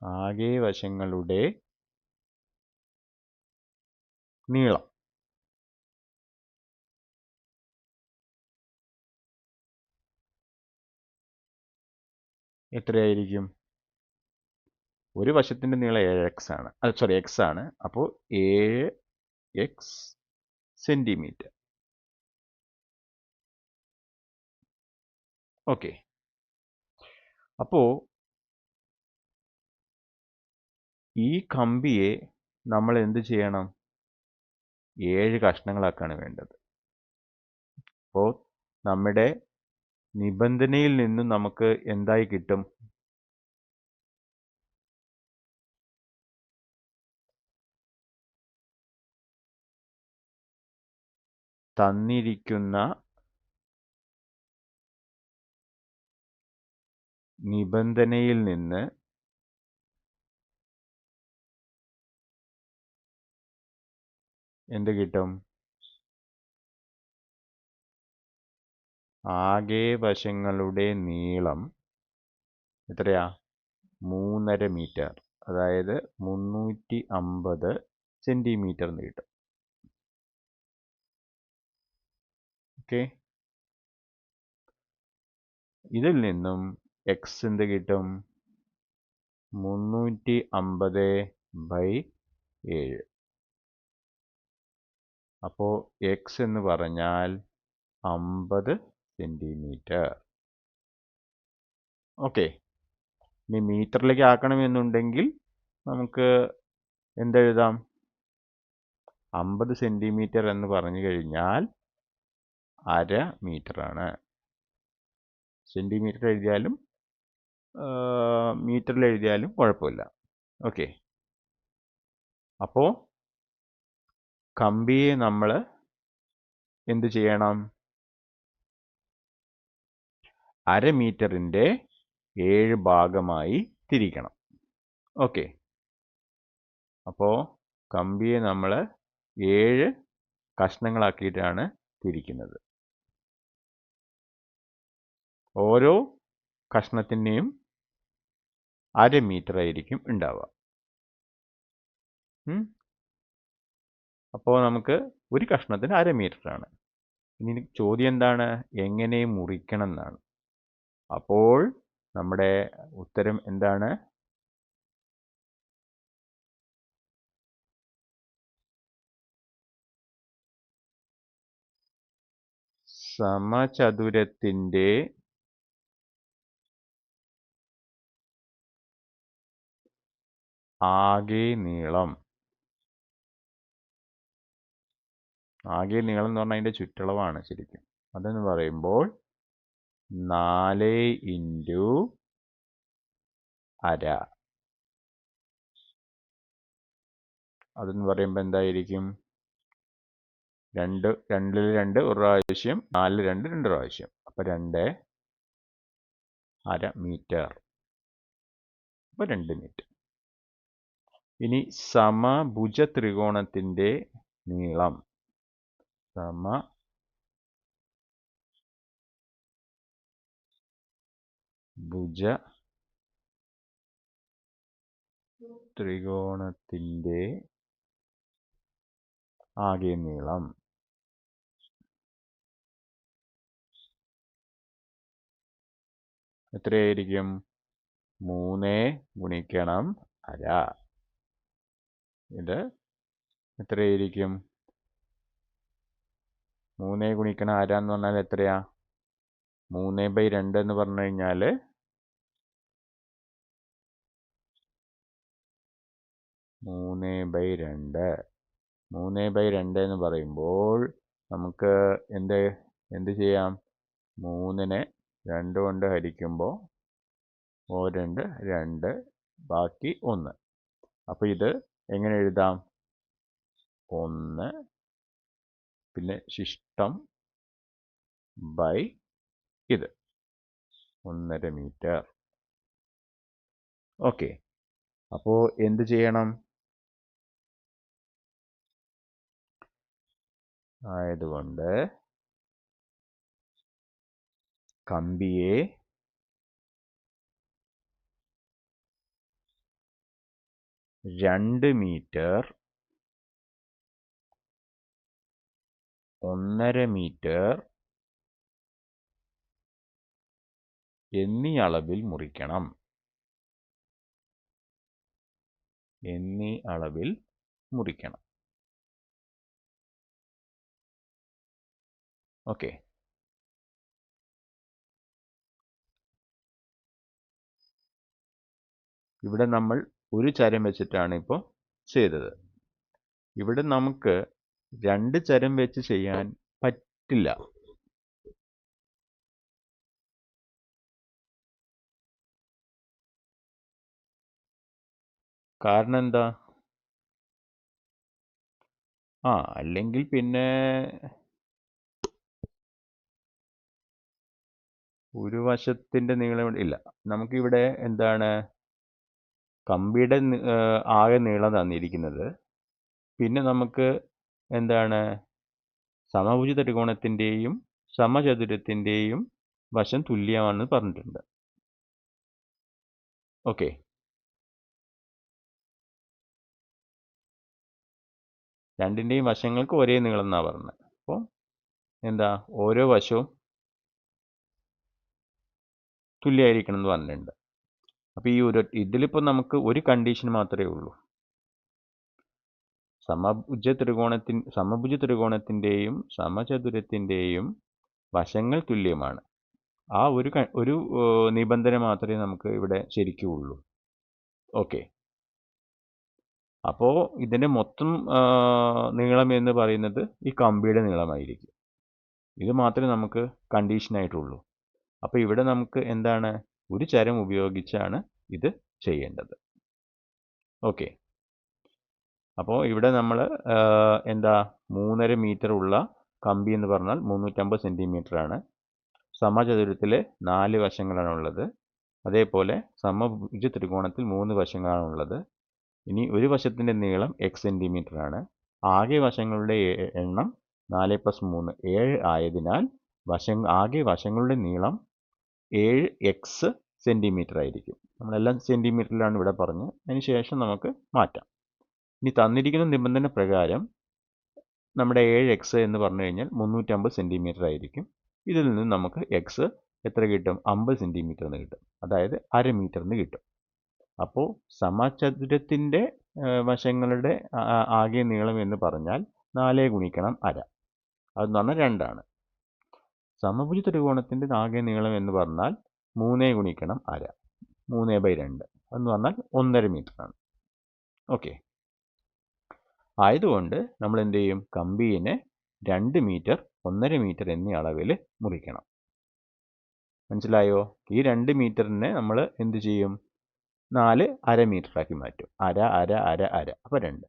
ആകെ വശങ്ങളുടെ നീളം എത്രയായിരിക്കും? ഒരു വശത്തിൻ്റെ നീളം 7x ആണ്, x ആണ്. അപ്പോൾ 7x സെൻറ്റിമീറ്റർ. ഓക്കെ. അപ്പോൾ ഈ കമ്പിയെ നമ്മൾ എന്ത് ചെയ്യണം? 7 കഷ്ണങ്ങളാക്കാണ് വേണ്ടത്. അപ്പോൾ നമ്മുടെ നിബന്ധനയിൽ നിന്നും നമുക്ക് എന്തായി കിട്ടും? തന്നിരിക്കുന്ന നിബന്ധനയിൽ നിന്ന് എന്ത് കിട്ടും? ആകെ വശങ്ങളുടെ നീളം എത്രയാ? 3.5 മീറ്റർ, അതായത് 350 സെൻറ്റിമീറ്റർ എന്ന് കിട്ടും. ഓക്കെ. ഇതിൽ നിന്നും x എന്ത് കിട്ടും? 350/7. അപ്പോൾ x എന്ന് പറഞ്ഞാൽ 50 സെൻറ്റിമീറ്റർ. ഓക്കെ. ഇനി മീറ്ററിലേക്ക് ആക്കണമെന്നുണ്ടെങ്കിൽ നമുക്ക് എന്തെഴുതാം? 50 സെൻറ്റിമീറ്റർ എന്ന് പറഞ്ഞു കഴിഞ്ഞാൽ 1/2 മീറ്ററാണ്. സെൻറ്റിമീറ്റർ എഴുതിയാലും മീറ്ററിൽ എഴുതിയാലും കുഴപ്പമില്ല. ഓക്കെ. അപ്പോൾ കമ്പിയെ നമ്മൾ എന്ത് ചെയ്യണം? 1/2 മീറ്ററിൻ്റെ 7 ഭാഗമായി തിരിക്കണം. ഓക്കെ. അപ്പോൾ കമ്പിയെ നമ്മൾ 7 കഷ്ണങ്ങളാക്കിയിട്ടാണ് തിരിക്കുന്നത്. ഓരോ കഷ്ണത്തിൻ്റെയും 1/2 മീറ്റർ ആയിരിക്കും ഉണ്ടാവുക. അപ്പോൾ നമുക്ക് ഒരു കഷ്ണത്തിന് 1/2 മീറ്ററാണ്. ഇനി ചോദ്യം എന്താണ്? എങ്ങനെ മുറിക്കണം എന്നാണ്. അപ്പോൾ നമ്മുടെ ഉത്തരം എന്താണ്? സമചതുരത്തിൻ്റെ ആകെ നീളം. ആകെ നീളം എന്ന് പറഞ്ഞാൽ അതിൻ്റെ ചുറ്റളവാണ് ശരിക്കും. അതെന്ന് പറയുമ്പോൾ 4 × 1/2. അതെന്ന് പറയുമ്പോൾ എന്തായിരിക്കും? 2 2 ഒരു പ്രാവശ്യം, 4 2 പ്രാവശ്യം. അപ്പോൾ 2.5 മീറ്റർ. അപ്പോൾ 2 മീറ്റർ. ഇനി സമഭുജ ത്രികോണത്തിൻ്റെ നീളം. സമഭുജ ത്രികോണത്തിൻ്റെ ആകെ നീളം എത്രയായിരിക്കും? 3 × 1/2. ഇത് എത്രയായിരിക്കും? 3 × 1/2 എന്ന് പറഞ്ഞാൽ എത്രയാ? 3/2 എന്ന് പറഞ്ഞു കഴിഞ്ഞാൽ 3 3/2. 3/2 എന്ന് പറയുമ്പോൾ നമുക്ക് എന്ത് ചെയ്യാം? 3-നെ 2 കൊണ്ട് ഹരിക്കുമ്പോൾ 2 2, ബാക്കി 1. അപ്പോൾ ഇത് എങ്ങനെ എഴുതാം? 1 പിന്നെ ശിഷ്ടം ബൈ ഇത് 1.5 മീറ്റർ. ഓക്കെ, അപ്പോൾ എന്ത് ചെയ്യണം? ആയതുകൊണ്ട് കമ്പിയെ 2 മീറ്റർ, 1.5 മീറ്റർ എന്നീ അളവിൽ മുറിക്കണം. ഓക്കെ, ഇവിടെ നമ്മൾ ഒരു ചരം വെച്ചിട്ടാണ് ഇപ്പോൾ ചെയ്തത്. ഇവിടെ നമുക്ക് 2 ചരം വെച്ച് ചെയ്യാൻ പറ്റില്ല. കാരണം എന്താ? അല്ലെങ്കിൽ പിന്നെ ഒരു വശത്തിൻ്റെ നീളം ഇല്ല. നമുക്കിവിടെ എന്താണ്, കമ്പിയുടെ ആകെ നീളം തന്നിരിക്കുന്നത്. പിന്നെ നമുക്ക് എന്താണ്, സമഭുജ ത്രികോണത്തിൻ്റെയും സമചതുരത്തിൻ്റെയും വശം തുല്യമാണെന്ന് പറഞ്ഞിട്ടുണ്ട്. ഓക്കെ, രണ്ടിൻ്റെയും വശങ്ങൾക്ക് ഒരേ നീളം എന്നാണ് പറഞ്ഞത്. അപ്പോൾ എന്താ, ഓരോ വശവും തുല്യമായിരിക്കണം എന്ന് പറഞ്ഞിട്ടുണ്ട്. അപ്പോൾ ഇതിലിപ്പോൾ നമുക്ക് ഒരു കണ്ടീഷൻ മാത്രമേ ഉള്ളൂ. സമഭുജ ത്രികോണത്തിൻ്റെയും സമചതുരത്തിൻ്റെയും വശങ്ങൾ തുല്യമാണ്. ആ ഒരു നിബന്ധന മാത്രമേ നമുക്ക് ഇവിടെ ശരിക്കും ഉള്ളൂ. ഓക്കെ, അപ്പോൾ ഇതിൻ്റെ മൊത്തം നീളം എന്ന് പറയുന്നത് ഈ കമ്പിയുടെ നീളമായിരിക്കും. ഇത് മാത്രമേ നമുക്ക് കണ്ടീഷനായിട്ടുള്ളൂ. അപ്പോൾ ഇവിടെ നമുക്ക് എന്താണ്, ഒരു ചരം ഉപയോഗിച്ചാണ് ഇത് ചെയ്യേണ്ടത്. ഓക്കെ, അപ്പോൾ ഇവിടെ നമ്മൾ എന്താ, 3.5 മീറ്റർ ഉള്ള കമ്പി എന്ന് പറഞ്ഞാൽ 350 സെൻറ്റിമീറ്റർ ആണ്. സമചതുരത്തിൽ 4 വശങ്ങളാണുള്ളത്. അതേപോലെ സമഭുജ ത്രികോണത്തിൽ 3 വശങ്ങളാണുള്ളത്. ഇനി ഒരു വശത്തിൻ്റെ നീളം x സെൻറ്റിമീറ്റർ ആണ്. ആകെ വശങ്ങളുടെ എണ്ണം 4 + 3 7 ആയതിനാൽ ആകെ വശങ്ങളുടെ നീളം 7x സെൻറ്റിമീറ്റർ ആയിരിക്കും. നമ്മളെല്ലാം സെൻറ്റിമീറ്ററിലാണ് ഇവിടെ പറഞ്ഞത്. അതിന് ശേഷം നമുക്ക് മാറ്റാം. ഇനി തന്നിരിക്കുന്ന നിബന്ധന പ്രകാരം നമ്മുടെ 7x എന്ന് പറഞ്ഞു കഴിഞ്ഞാൽ 350 സെൻറ്റിമീറ്റർ ആയിരിക്കും. ഇതിൽ നിന്ന് നമുക്ക് x എത്ര കിട്ടും? 50 സെൻറ്റിമീറ്റർ എന്ന് കിട്ടും. അതായത് 1/2 മീറ്റർ എന്ന് കിട്ടും. അപ്പോൾ സമചതുരത്തിൻ്റെ വശങ്ങളുടെ ആകെ നീളം എന്ന് പറഞ്ഞാൽ 4 × 1/2, അതെന്ന് പറഞ്ഞാൽ 2 ആണ്. സമഭുജ ത്രികോണത്തിൻ്റെ ആകെ നീളം എന്ന് പറഞ്ഞാൽ 3 × 1/2, 3/2, അതെന്ന് പറഞ്ഞാൽ 1.5 മീറ്റർ ആണ്. ഓക്കെ, ആയതുകൊണ്ട് നമ്മൾ എന്ത് ചെയ്യും? കമ്പിയെ 2 മീറ്റർ, 1.5 മീറ്റർ എന്നീ അളവിൽ മുറിക്കണം. മനസ്സിലായോ? ഈ 2 മീറ്ററിനെ നമ്മൾ എന്ത് ചെയ്യും? 4 1/2 മീറ്ററാക്കി മാറ്റും. 1/2, അപ്പോൾ 2.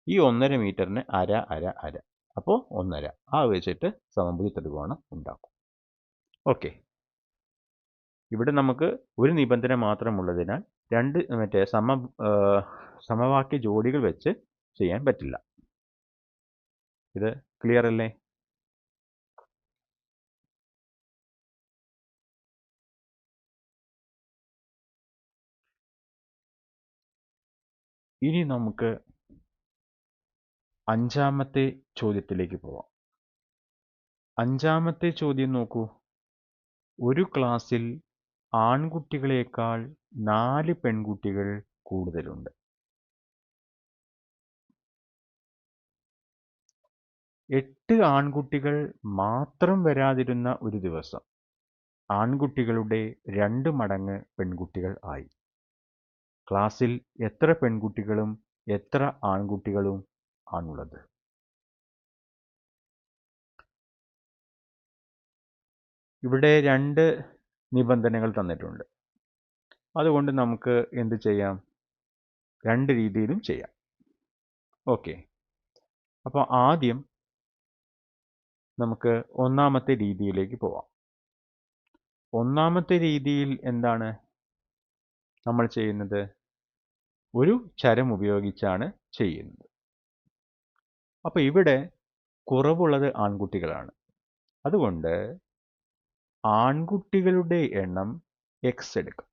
ഈ 1.5 മീറ്ററിന് 1/2, അപ്പോൾ 1.5. ആ വെച്ചിട്ട് സമഭുജ ത്രികോണം ഉണ്ടാക്കും. ഓക്കെ, ഇവിടെ നമുക്ക് ഒരു നിബന്ധന മാത്രമുള്ളതിനാൽ സമവാക്യ ജോഡികൾ വെച്ച് ചെയ്യാൻ പറ്റില്ല. ഇത് ക്ലിയർ അല്ലേ? ഇനി നമുക്ക് 5-ാമത്തെ ചോദ്യത്തിലേക്ക് പോവാം. 5-ാമത്തെ ചോദ്യം നോക്കൂ. ഒരു ക്ലാസ്സിൽ ആൺകുട്ടികളേക്കാൾ 4 പെൺകുട്ടികൾ കൂടുതലുണ്ട്. 8 ആൺകുട്ടികൾ മാത്രം വരാതിരുന്ന ഒരു ദിവസം ആൺകുട്ടികളുടെ 2 മടങ്ങ് പെൺകുട്ടികൾ ആയി. ക്ലാസ്സിൽ എത്ര പെൺകുട്ടികളും എത്ര ആൺകുട്ടികളും ആണുള്ളത്? ഇവിടെ 2 നിബന്ധനകൾ തന്നിട്ടുണ്ട്. അതുകൊണ്ട് നമുക്ക് എന്ത് ചെയ്യാം? 2 രീതിയിലും ചെയ്യാം. ഓക്കെ. അപ്പോൾ ആദ്യം നമുക്ക് ഒന്നാമത്തെ രീതിയിലേക്ക് പോവാം. ഒന്നാമത്തെ രീതിയിൽ എന്താണ് നമ്മൾ ചെയ്യുന്നത്? ഒരു ചരം ഉപയോഗിച്ചാണ് ചെയ്യുന്നത്. അപ്പോൾ ഇവിടെ കുറവുള്ളത് ആൺകുട്ടികളാണ്. അതുകൊണ്ട് ആൺകുട്ടികളുടെ എണ്ണം x എടുക്കാം.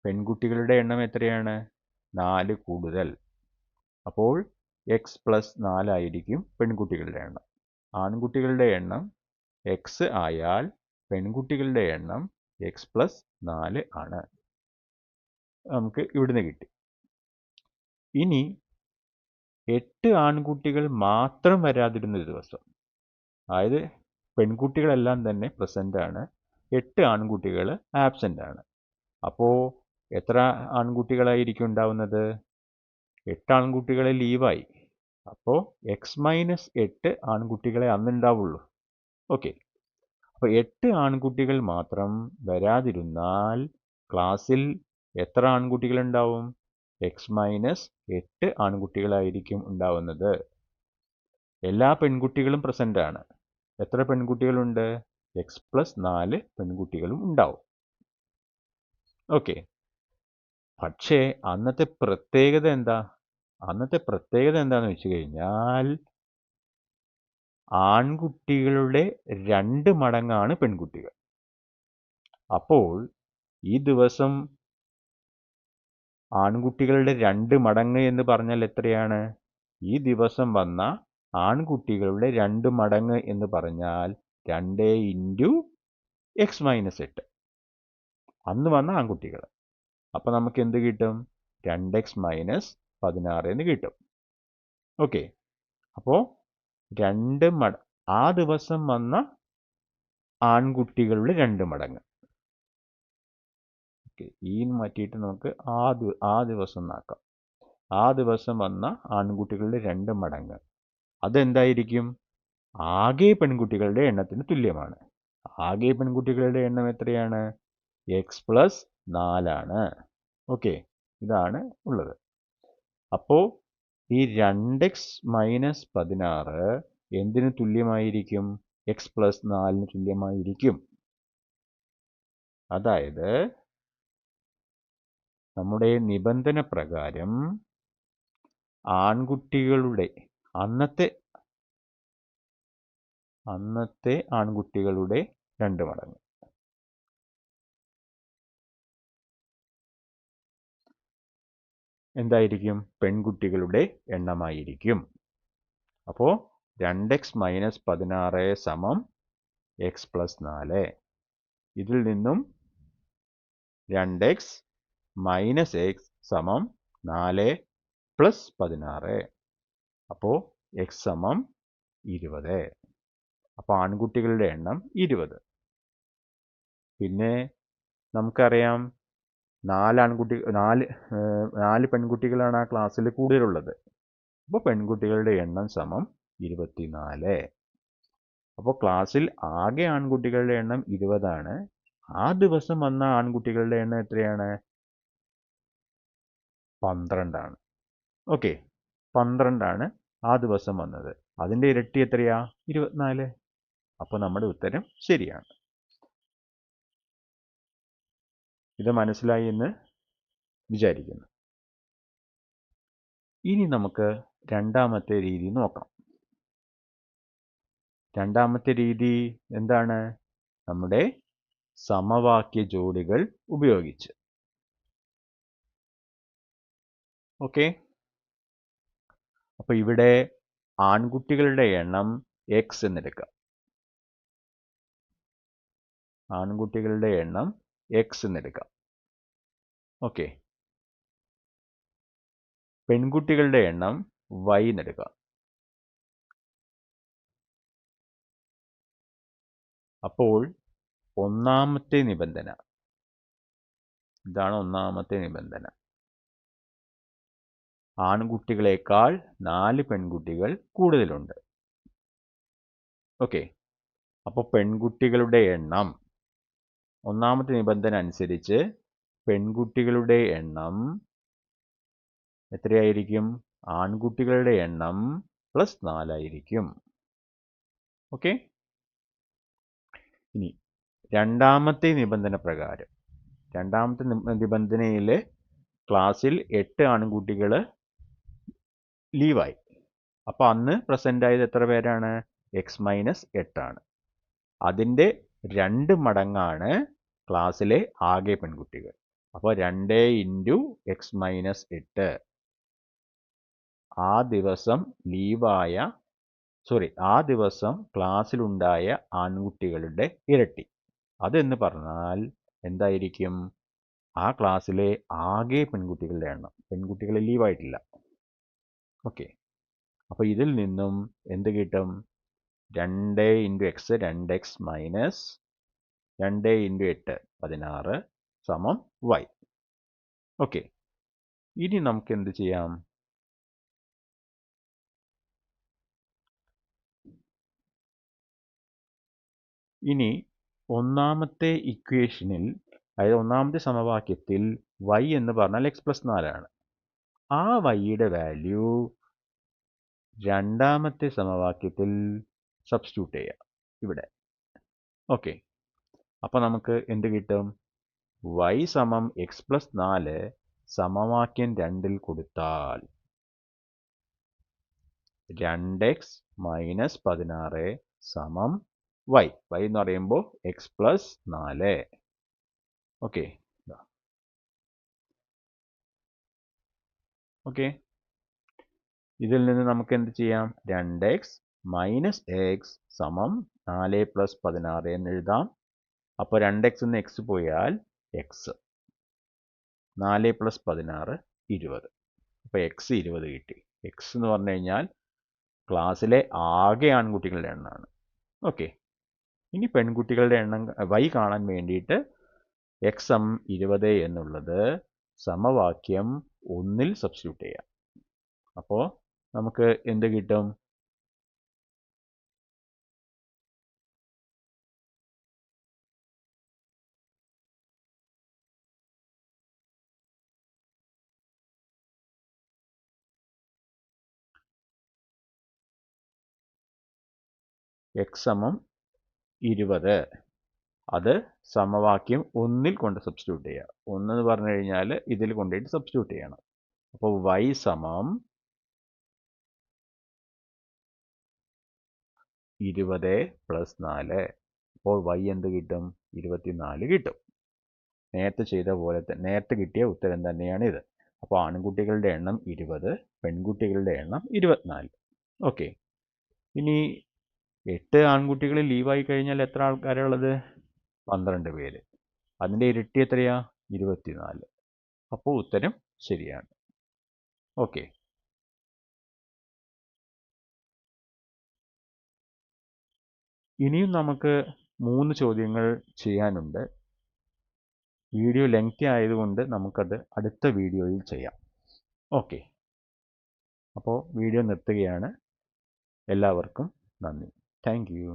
പെൺകുട്ടികളുടെ എണ്ണം എത്രയാണ്? 4 കൂടുതൽ. അപ്പോൾ x + 4 ആയിരിക്കും പെൺകുട്ടികളുടെ എണ്ണം. ആൺകുട്ടികളുടെ എണ്ണം x ആയാൽ പെൺകുട്ടികളുടെ എണ്ണം x + 4 ആണ്. നമുക്ക് ഇവിടുന്ന് കിട്ടി. ഇനി 8 ആൺകുട്ടികൾ മാത്രം വരാതിരുന്ന ദിവസം, അതായത് പെൺകുട്ടികളെല്ലാം തന്നെ പ്രസന്റ് ആണ്, 8 ആൺകുട്ടികൾ ആബ്സെന്റ് ആണ്. അപ്പോൾ എത്ര ആൺകുട്ടികളായിരിക്കും ഉണ്ടാവുന്നത്? 8 ആൺകുട്ടികളെ ലീവായി. അപ്പോൾ x - 8 ആൺകുട്ടികളെ അന്നുണ്ടാവുള്ളൂ. ഓക്കെ. അപ്പോൾ 8 ആൺകുട്ടികൾ മാത്രം വരാതിരുന്നാൽ ക്ലാസ്സിൽ എത്ര ആൺകുട്ടികൾ ഉണ്ടാവും? x - 8 ആൺകുട്ടികളായിരിക്കും ഉണ്ടാവുന്നത്. എല്ലാ പെൺകുട്ടികളും പ്രസന്റ് ആണ്. എത്ര പെൺകുട്ടികളുണ്ട്? x + 4 പെൺകുട്ടികളും ഉണ്ടാവും. ഓക്കെ. പക്ഷേ അന്നത്തെ പ്രത്യേകത എന്താ? അന്നത്തെ പ്രത്യേകത എന്താണെന്ന് വെച്ച് കഴിഞ്ഞാൽ ആൺകുട്ടികളുടെ 2 മടങ്ങാണ് പെൺകുട്ടികൾ. അപ്പോൾ ഈ ദിവസം ആൺകുട്ടികളുടെ 2 മടങ്ങ് എന്ന് പറഞ്ഞാൽ എത്രയാണ്? ഈ ദിവസം വന്ന ആൺകുട്ടികളുടെ 2 മടങ്ങ് എന്ന് പറഞ്ഞാൽ 2 × x - 8. അന്ന് വന്ന ആൺകുട്ടികൾ. അപ്പോൾ നമുക്ക് എന്ത് കിട്ടും? 2x - 16 എന്ന് കിട്ടും. ഓക്കെ. അപ്പോൾ 2 ആ ദിവസം വന്ന ആൺകുട്ടികളുടെ 2 മടങ്ങ്. ഓക്കെ. ഈ മാറ്റിയിട്ട് നമുക്ക് ആ ദിവസം എന്നാക്കാം. ആ ദിവസം വന്ന ആൺകുട്ടികളുടെ 2 മടങ്ങ്. അതെന്തായിരിക്കും? ആകെ പെൺകുട്ടികളുടെ എണ്ണത്തിന് തുല്യമാണ്. ആകെ പെൺകുട്ടികളുടെ എണ്ണം എത്രയാണ്? x + 4 ആണ്. ഓക്കെ. ഇതാണ് ഉള്ളത്. അപ്പോൾ ഈ 2x - 16 എന്തിന് തുല്യമായിരിക്കും? x + 4 തുല്യമായിരിക്കും. അതായത് നമ്മുടെ നിബന്ധന പ്രകാരം ആൺകുട്ടികളുടെ അന്നത്തെ ആൺകുട്ടികളുടെ 2 മടങ്ങ്. എന്തായിരിക്കും? പെൺകുട്ടികളുടെ എണ്ണമായിരിക്കും. അപ്പോൾ 2x - 16 = x + 4. ഇതിൽ നിന്നും 2x - x = 4 + 16. അപ്പോൾ x = 20. അപ്പോൾ ആൺകുട്ടികളുടെ എണ്ണം 20. പിന്നെ നമുക്കറിയാം 4 പെൺകുട്ടികളാണ് ആ ക്ലാസ്സിൽ കൂടുതലുള്ളത്. അപ്പോൾ പെൺകുട്ടികളുടെ എണ്ണം = 24. അപ്പോൾ ക്ലാസ്സിൽ ആകെ ആൺകുട്ടികളുടെ എണ്ണം 20 ആണ്. ആ ദിവസം വന്ന ആൺകുട്ടികളുടെ എണ്ണം എത്രയാണ്? 12 ആണ്. ഓക്കെ. 12 ആണ് ആ ദിവസം വന്നത്. അതിൻ്റെ ഇരട്ടി എത്രയാ? 24. അപ്പോൾ നമ്മുടെ ഉത്തരം ശരിയാണ്. ഇത് മനസ്സിലായി എന്ന് വിചാരിക്കുന്നു. ഇനി നമുക്ക് രണ്ടാമത്തെ രീതി നോക്കാം. രണ്ടാമത്തെ രീതി എന്താണ്? നമ്മുടെ സമവാക്യ ജോഡികൾ ഉപയോഗിച്ച്. ഓക്കെ. അപ്പോൾ ഇവിടെ ആൺകുട്ടികളുടെ എണ്ണം x എന്നെടുക്കാം. ആൺകുട്ടികളുടെ എണ്ണം x എന്നെടുക്കാം. ഓക്കെ. പെൺകുട്ടികളുടെ എണ്ണം y എന്നെടുക്കാം. അപ്പോൾ ഒന്നാമത്തെ നിബന്ധന ഇതാണ്. ഒന്നാമത്തെ നിബന്ധന ആൺകുട്ടികളേക്കാൾ 4 പെൺകുട്ടികൾ കൂടുതലുണ്ട്. ഓക്കെ, അപ്പോൾ പെൺകുട്ടികളുടെ എണ്ണം, ഒന്നാമത്തെ നിബന്ധന അനുസരിച്ച് പെൺകുട്ടികളുടെ എണ്ണം എത്രയായിരിക്കും? ആൺകുട്ടികളുടെ എണ്ണം പ്ലസ് 4 ആയിരിക്കും. ഓക്കെ, ഇനി രണ്ടാമത്തെ നിബന്ധന പ്രകാരം, രണ്ടാമത്തെ നിബന്ധനയിൽ ക്ലാസ്സിൽ 8 ആൺകുട്ടികൾ ലീവായി. അപ്പോൾ അന്ന് പ്രസൻ്റ് ആയത് എത്ര പേരാണ്? x-8 ആണ്. അതിൻ്റെ 2 മടങ്ങാണ് ക്ലാസ്സിലെ ആകെ പെൺകുട്ടികൾ. അപ്പോൾ 2 ഇൻറ്റു x-8 ആ ദിവസം ലീവായ, ആ ദിവസം ക്ലാസ്സിലുണ്ടായ ആൺകുട്ടികളുടെ ഇരട്ടി. അതെന്ന് പറഞ്ഞാൽ എന്തായിരിക്കും? ആ ക്ലാസ്സിലെ ആകെ പെൺകുട്ടികളുടെ എണ്ണം. പെൺകുട്ടികൾ ലീവായിട്ടില്ല. ഓക്കെ, അപ്പോൾ ഇതിൽ നിന്നും എന്ത് കിട്ടും? 2 into X 2x minus 2 into 8 16 സമം y. ഓക്കെ, ഇനി നമുക്ക് എന്ത് ചെയ്യാം? ഇനി ഒന്നാമത്തെ ഇക്വേഷനിൽ, അതായത് ഒന്നാമത്തെ സമവാക്യത്തിൽ y എന്ന് പറഞ്ഞാൽ x+4 ആണ്. ആ വൈയുടെ വാല്യൂ രണ്ടാമത്തെ സമവാക്യത്തിൽ സബ്സ്റ്റിറ്റ്യൂട്ട് ചെയ്യാം ഇവിടെ. ഓക്കെ, അപ്പോൾ നമുക്ക് എന്ത് കിട്ടും? y സമം x+4 സമവാക്യം 2ൽ കൊടുത്താൽ 2x മൈനസ് 16 സമം y. y എന്ന് പറയുമ്പോൾ x+4. ഓക്കെ, ഓക്കെ, ഇതിൽ നിന്ന് നമുക്ക് എന്ത് ചെയ്യാം? 2x മൈനസ് x സമം 4 പ്ലസ് 16 എന്ന് എഴുതാം. അപ്പോൾ 2x നിന്ന് x പോയാൽ x, 4 പ്ലസ് 16 20. അപ്പോൾ x 20 കിട്ടി. x എന്ന് പറഞ്ഞു കഴിഞ്ഞാൽ ക്ലാസ്സിലെ ആകെ ആൺകുട്ടികളുടെ എണ്ണമാണ്. ഓക്കെ, ഇനി പെൺകുട്ടികളുടെ എണ്ണം y കാണാൻ വേണ്ടിയിട്ട് x സമം 20 എന്നുള്ളത് സമവാക്യം 1ൽ സബ്സ്റ്റിറ്റ്യൂട്ട് ചെയ്യാം. അപ്പോൾ നമുക്ക് എന്ത് കിട്ടും? x സമം 20, അത് സമവാക്യം 1ൽ കൊണ്ട് സബ്സ്റ്റിറ്റ്യൂട്ട് ചെയ്യുക. 1 എന്ന് പറഞ്ഞു കഴിഞ്ഞാൽ ഇതിൽ കൊണ്ടുപോയിട്ട് സബ്സ്റ്റിറ്റ്യൂട്ട് ചെയ്യണം. അപ്പോൾ y സമം 20 പ്ലസ് 4. അപ്പോൾ y എന്ത് കിട്ടും? 24 കിട്ടും. നേരത്തെ ചെയ്ത പോലെ നേരത്തെ കിട്ടിയ ഉത്തരം തന്നെയാണ് ഇത്. അപ്പോൾ ആൺകുട്ടികളുടെ എണ്ണം 20, പെൺകുട്ടികളുടെ എണ്ണം 24. ഓക്കെ, ഇനി 8 ആൺകുട്ടികൾ ലീവായി കഴിഞ്ഞാൽ എത്ര ആൾക്കാരാണ് ഉള്ളത്? 12 പേര്. അതിൻ്റെ ഇരട്ടി എത്രയാ? 24. അപ്പോൾ ഉത്തരം ശരിയാണ്. ഓക്കെ, ഇനിയും നമുക്ക് 3 ചോദ്യങ്ങൾ ചെയ്യാനുണ്ട്. വീഡിയോ ലെങ്തി ആയതുകൊണ്ട് നമുക്കത് അടുത്ത വീഡിയോയിൽ ചെയ്യാം. ഓക്കെ, അപ്പോൾ വീഡിയോ നിർത്തുകയാണ്. എല്ലാവർക്കും നന്ദി. Thank you.